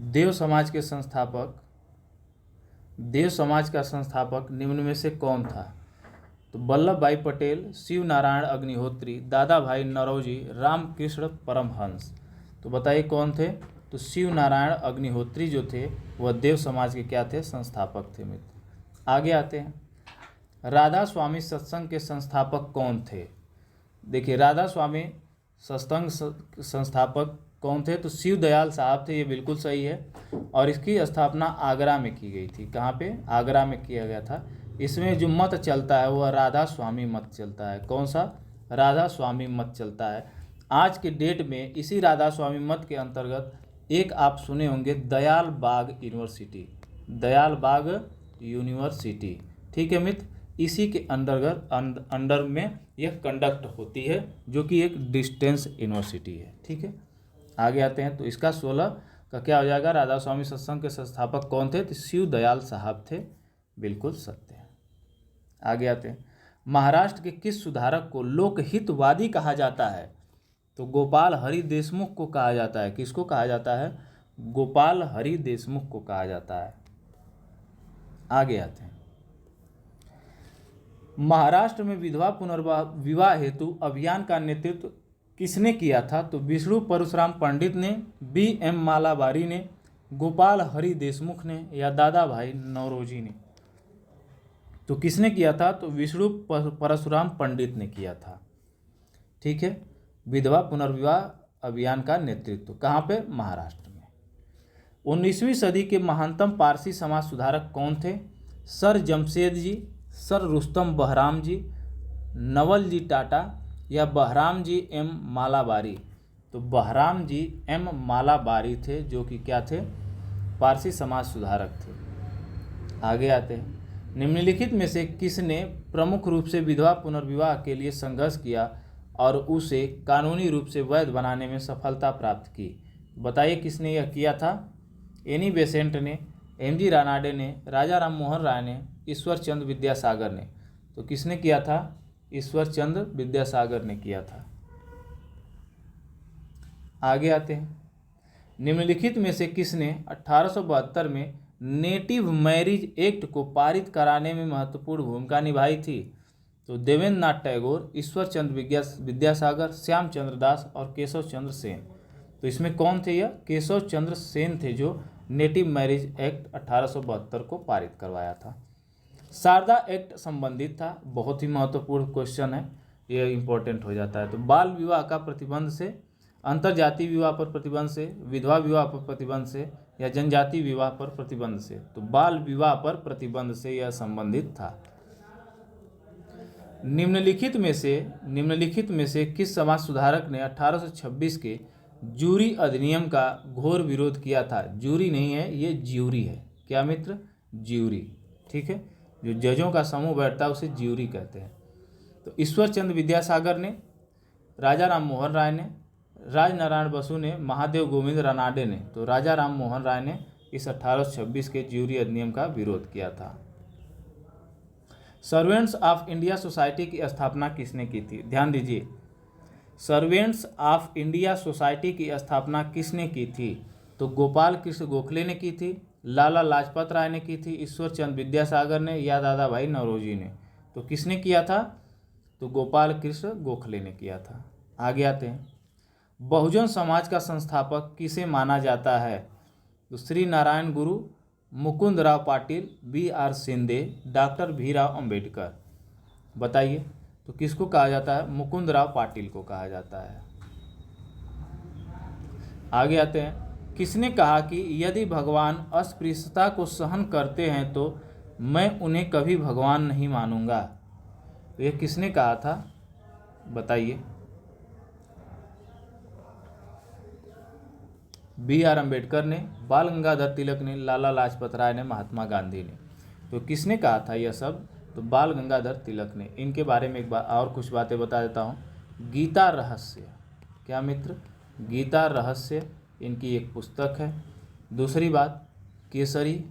देव समाज के संस्थापक, देव समाज का संस्थापक निम्न में से कौन था? तो वल्लभ भाई पटेल, शिव नारायण अग्निहोत्री, दादा भाई नौरोजी, रामकृष्ण परमहंस। तो बताइए कौन थे? तो शिव नारायण अग्निहोत्री जो थे वह देव समाज के क्या थे? संस्थापक थे मित्र। आगे आते हैं। राधा स्वामी सत्संग के संस्थापक कौन थे? देखिए, राधा स्वामी सत्संग संस्थापक कौन थे? तो शिव दयाल साहब थे। ये बिल्कुल सही है। और इसकी स्थापना आगरा में की गई थी। कहाँ पे? आगरा में किया गया था। इसमें जो मत चलता है वह राधा स्वामी मत चलता है। कौन सा? राधा स्वामी मत चलता है। आज के डेट में इसी राधा स्वामी मत के अंतर्गत एक आप सुने होंगे, दयाल बाग यूनिवर्सिटी, दयाल बाग यूनिवर्सिटी। ठीक है मित्र, इसी के अंडर में यह कंडक्ट होती है, जो कि एक डिस्टेंस यूनिवर्सिटी है। ठीक है, आगे आते हैं। तो इसका 16 का क्या हो जाएगा? राधा स्वामी सत्संग के संस्थापक कौन थे? तो शिव दयाल साहब थे। बिल्कुल सत्य है। आगे आते हैं। महाराष्ट्र के किस सुधारक को लोकहितवादी कहा जाता है? तो गोपाल हरि देशमुख को कहा जाता है। किसको कहा जाता है? गोपाल हरि देशमुख को कहा जाता है। आगे आते हैं। महाराष्ट्र में विधवा पुनर्विवाह हेतु अभियान का नेतृत्व किसने किया था? तो विष्णु परशुराम पंडित ने, बी.एम. मालाबारी ने, गोपाल हरि देशमुख ने, या दादा भाई नौरोजी ने। तो किसने किया था? तो विष्णु परशुराम पंडित ने किया था। ठीक है, विधवा पुनर्विवाह अभियान का नेतृत्व कहाँ पे? महाराष्ट्र में। 19वीं सदी के महानतम पारसी समाज सुधारक कौन थे? सर जमशेद जी, सर रुस्तम बहराम जी, नवल जी टाटा, या बहराम जी एम मालाबारी। तो बहराम जी एम मालाबारी थे, जो कि क्या थे? पारसी समाज सुधारक थे। आगे आते हैं, निम्नलिखित में से किसने प्रमुख रूप से विधवा पुनर्विवाह के लिए संघर्ष किया और उसे कानूनी रूप से वैध बनाने में सफलता प्राप्त की? बताइए किसने यह किया था? एनी बेसेंट ने, एम.जी. रानाडे ने, राजा राम मोहन राय ने, ईश्वर चंद्र विद्यासागर ने। तो किसने किया था? ईश्वर चंद्र विद्यासागर ने किया था। आगे आते हैं, निम्नलिखित में से किसने 1872 में नेटिव मैरिज एक्ट को पारित कराने में महत्वपूर्ण भूमिका निभाई थी? तो देवेंद्र नाथ टैगोर, ईश्वर चंद्र विद्यासागर, श्याम चंद्र दास और केशव चंद्र सेन। तो इसमें कौन थे? यह केशव चंद्र सेन थे जो नेटिव मैरिज एक्ट 1872 को पारित करवाया था। शारदा एक्ट संबंधित था, बहुत ही महत्वपूर्ण क्वेश्चन है, यह इंपॉर्टेंट हो जाता है। तो बाल विवाह का प्रतिबंध से, अंतरजातीय विवाह पर प्रतिबंध से, विधवा विवाह पर प्रतिबंध से या जनजातीय विवाह पर प्रतिबंध से? तो बाल विवाह पर प्रतिबंध से यह संबंधित था। निम्नलिखित में से किस समाज सुधारक ने 1826 के जूरी अधिनियम का घोर विरोध किया था? जूरी नहीं है, ये ज्यूरी है। क्या मित्र? ज्यूरी। ठीक है, जो जजों का समूह बैठता है उसे ज्यूरी कहते हैं। तो ईश्वर चंद्र विद्यासागर ने, राजा राम मोहन राय ने, राजनारायण बसु ने, महादेव गोविंद रानाडे ने। तो राजा राम मोहन राय ने इस 1826 के ज्यूरी अधिनियम का विरोध किया था। सर्वेंट्स ऑफ इंडिया सोसाइटी की स्थापना किसने की थी? ध्यान दीजिए, सर्वेंट्स ऑफ इंडिया सोसाइटी की स्थापना किसने की थी? तो गोपाल कृष्ण गोखले ने की थी, लाला लाजपत राय ने की थी, ईश्वर चंद्र विद्यासागर ने या दादा भाई नौरोजी ने। तो किसने किया था? तो गोपाल कृष्ण गोखले ने किया था। आगे आते हैं, बहुजन समाज का संस्थापक किसे माना जाता है? तो श्री नारायण गुरु, मुकुंद राव पाटिल, B.R. शिंदे, डॉक्टर भीमराव अंबेडकर। बताइए, तो किसको कहा जाता है? मुकुंद राव पाटिल को कहा जाता है। आगे आते हैं, किसने कहा कि यदि भगवान अस्पृश्यता को सहन करते हैं तो मैं उन्हें कभी भगवान नहीं मानूंगा? तो यह किसने कहा था? बताइए। B.R. अंबेडकर ने, बाल गंगाधर तिलक ने, लाला लाजपत राय ने, महात्मा गांधी ने। तो किसने कहा था यह सब? तो बाल गंगाधर तिलक ने। इनके बारे में एक बार और कुछ बातें बता देता हूँ। गीता रहस्य, क्या मित्र? गीता रहस्य इनकी एक पुस्तक है। दूसरी बात, केसरी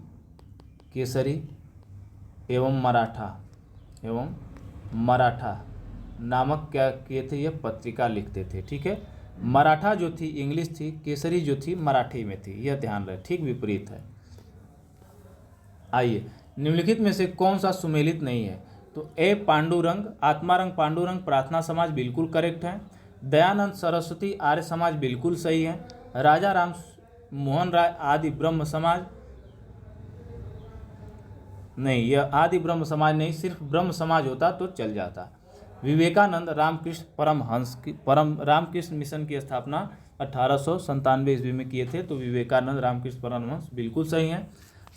एवं मराठा नामक क्या किए थे? ये पत्रिका लिखते थे। ठीक है, मराठा जो थी इंग्लिश थी, केसरी जो थी मराठी में थी, यह ध्यान रहे, ठीक विपरीत है। आइए, निम्नलिखित में से कौन सा सुमेलित नहीं है? तो ए पांडुरंग, आत्मारंग पांडुरंग प्रार्थना समाज बिल्कुल करेक्ट है। दयानंद सरस्वती आर्य समाज बिल्कुल सही है। राजा राम मोहन राय आदि ब्रह्म समाज नहीं, यह आदि ब्रह्म समाज नहीं, सिर्फ ब्रह्म समाज होता तो चल जाता। विवेकानंद रामकृष्ण मिशन की स्थापना 1897 ईस्वी में किए थे। तो विवेकानंद रामकृष्ण परमहंस बिल्कुल सही हैं।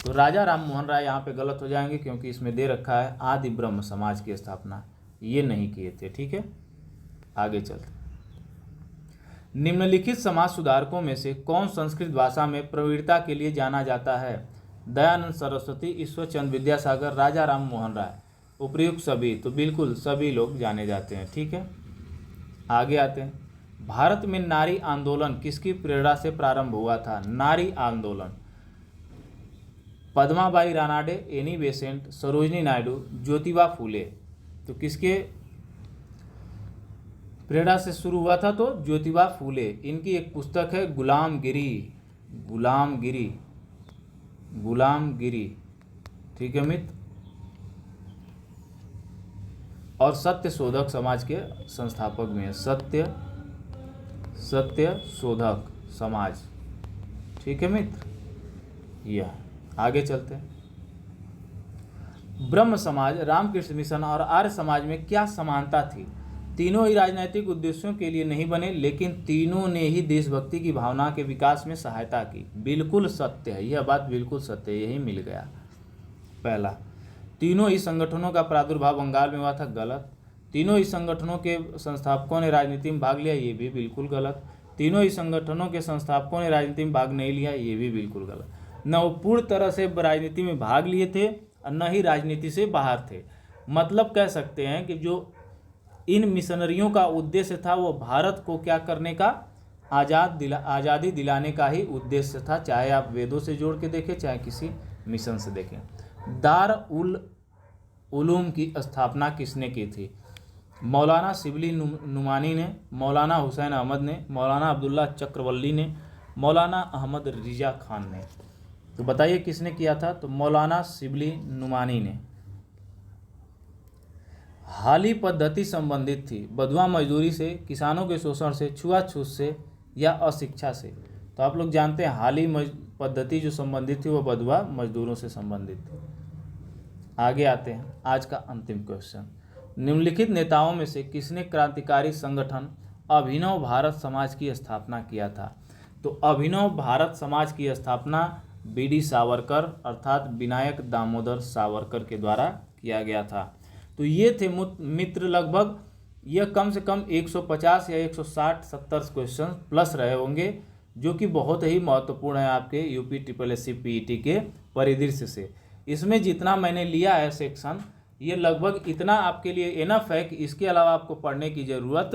तो राजा राम मोहन राय यहाँ पे गलत हो जाएंगे क्योंकि इसमें दे रखा है आदि ब्रह्म समाज की स्थापना, ये नहीं किए थे। ठीक है, आगे चलते। निम्नलिखित समाज सुधारकों में से कौन संस्कृत भाषा में प्रवीणता के लिए जाना जाता है? दयानंद सरस्वती, ईश्वर चंद्र विद्यासागर, राजा राम मोहन राय। उपयुक्त सभी, तो बिल्कुल सभी लोग जाने जाते हैं। ठीक है, आगे आते हैं। भारत में नारी आंदोलन किसकी प्रेरणा से प्रारंभ हुआ था? नारी आंदोलन पद्माबाई रानाडे, एनी बेसेंट, सरोजिनी नायडू, ज्योतिबा फूले। तो किसके प्रेरणा से शुरू हुआ था? तो ज्योतिबा फूले। इनकी एक पुस्तक है गुलामगिरी। ठीक है मित्र, और सत्य शोधक समाज के संस्थापक भी हैं, सत्य शोधक समाज। ठीक है मित्र, यह आगे चलते हैं। ब्रह्म समाज, रामकृष्ण मिशन और आर्य समाज में क्या समानता थी? तीनों ही राजनीतिक उद्देश्यों के लिए नहीं बने, लेकिन तीनों ने ही देशभक्ति की भावना के विकास में सहायता की। बिल्कुल सत्य है, यह बात बिल्कुल सत्य है, यही मिल गया। पहला, तीनों ही संगठनों का प्रादुर्भाव बंगाल में हुआ था, गलत। तीनों ही संगठनों के संस्थापकों ने राजनीति में भाग लिया, ये भी बिल्कुल गलत। तीनों ही संगठनों के संस्थापकों ने राजनीति में भाग नहीं लिया, ये भी बिल्कुल गलत। न वो पूर्ण तरह से राजनीति में भाग लिए थे और न ही राजनीति से बाहर थे। मतलब कह सकते हैं कि जो इन मिशनरियों का उद्देश्य था वो भारत को क्या करने का, आज़ादी दिलाने का ही उद्देश्य था, चाहे आप वेदों से जोड़ के देखें चाहे किसी मिशन से देखें। दार उल उलूम की स्थापना किसने की थी? मौलाना शिबली नुमानी ने, मौलाना हुसैन अहमद ने, मौलाना अब्दुल्ला चक्रवल्ली ने, मौलाना अहमद रिजा खान ने। तो बताइए किसने किया था? तो मौलाना शिबली नुमानी ने। हाली पद्धति संबंधित थी बंधुआ मजदूरी से, किसानों के शोषण से, छुआछूत से या अशिक्षा से। तो आप लोग जानते हैं हाली पद्धति जो संबंधित थी वो बंधुआ मजदूरों से संबंधित थी। आगे आते हैं आज का अंतिम क्वेश्चन। निम्नलिखित नेताओं में से किसने क्रांतिकारी संगठन अभिनव भारत समाज की स्थापना किया था? तो अभिनव भारत समाज की स्थापना बी.डी. सावरकर अर्थात विनायक दामोदर सावरकर के द्वारा किया गया था। तो ये थे मित्र, लगभग यह कम से कम 150 या 160-70 क्वेश्चन प्लस रहे होंगे, जो कि बहुत ही महत्वपूर्ण है आपके यूपी SSSC PET के परिदृश्य से। इसमें जितना मैंने लिया है सेक्शन, ये लगभग इतना आपके लिए इनफ है कि इसके अलावा आपको पढ़ने की ज़रूरत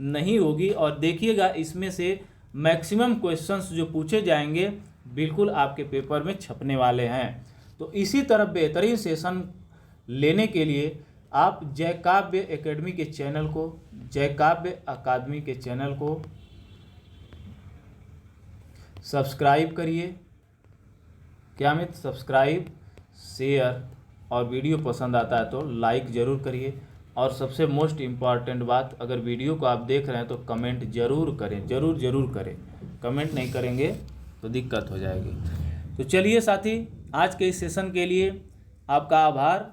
नहीं होगी। और देखिएगा इसमें से मैक्सिमम क्वेश्चंस जो पूछे जाएंगे बिल्कुल आपके पेपर में छपने वाले हैं। तो इसी तरह बेहतरीन सेशन लेने के लिए आप जय काव्य एकेडमी के चैनल को, जय काव्य अकादमी के चैनल को सब्सक्राइब करिए। क्या मित्र? सब्सक्राइब, शेयर और वीडियो पसंद आता है तो लाइक ज़रूर करिए। और सबसे मोस्ट इम्पॉर्टेंट बात, अगर वीडियो को आप देख रहे हैं तो कमेंट ज़रूर करें, ज़रूर करें। कमेंट नहीं करेंगे तो दिक्कत हो जाएगी। तो चलिए साथी, आज के इस सेशन के लिए आपका आभार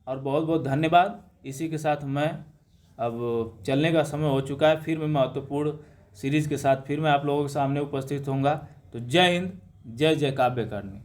और बहुत बहुत धन्यवाद। इसी के साथ मैं अब चलने का समय हो चुका है। फिर मैं महत्वपूर्ण सीरीज़ के साथ फिर मैं आप लोगों के सामने उपस्थित होऊंगा। तो जय हिंद, जय जय काव्य अकादमी।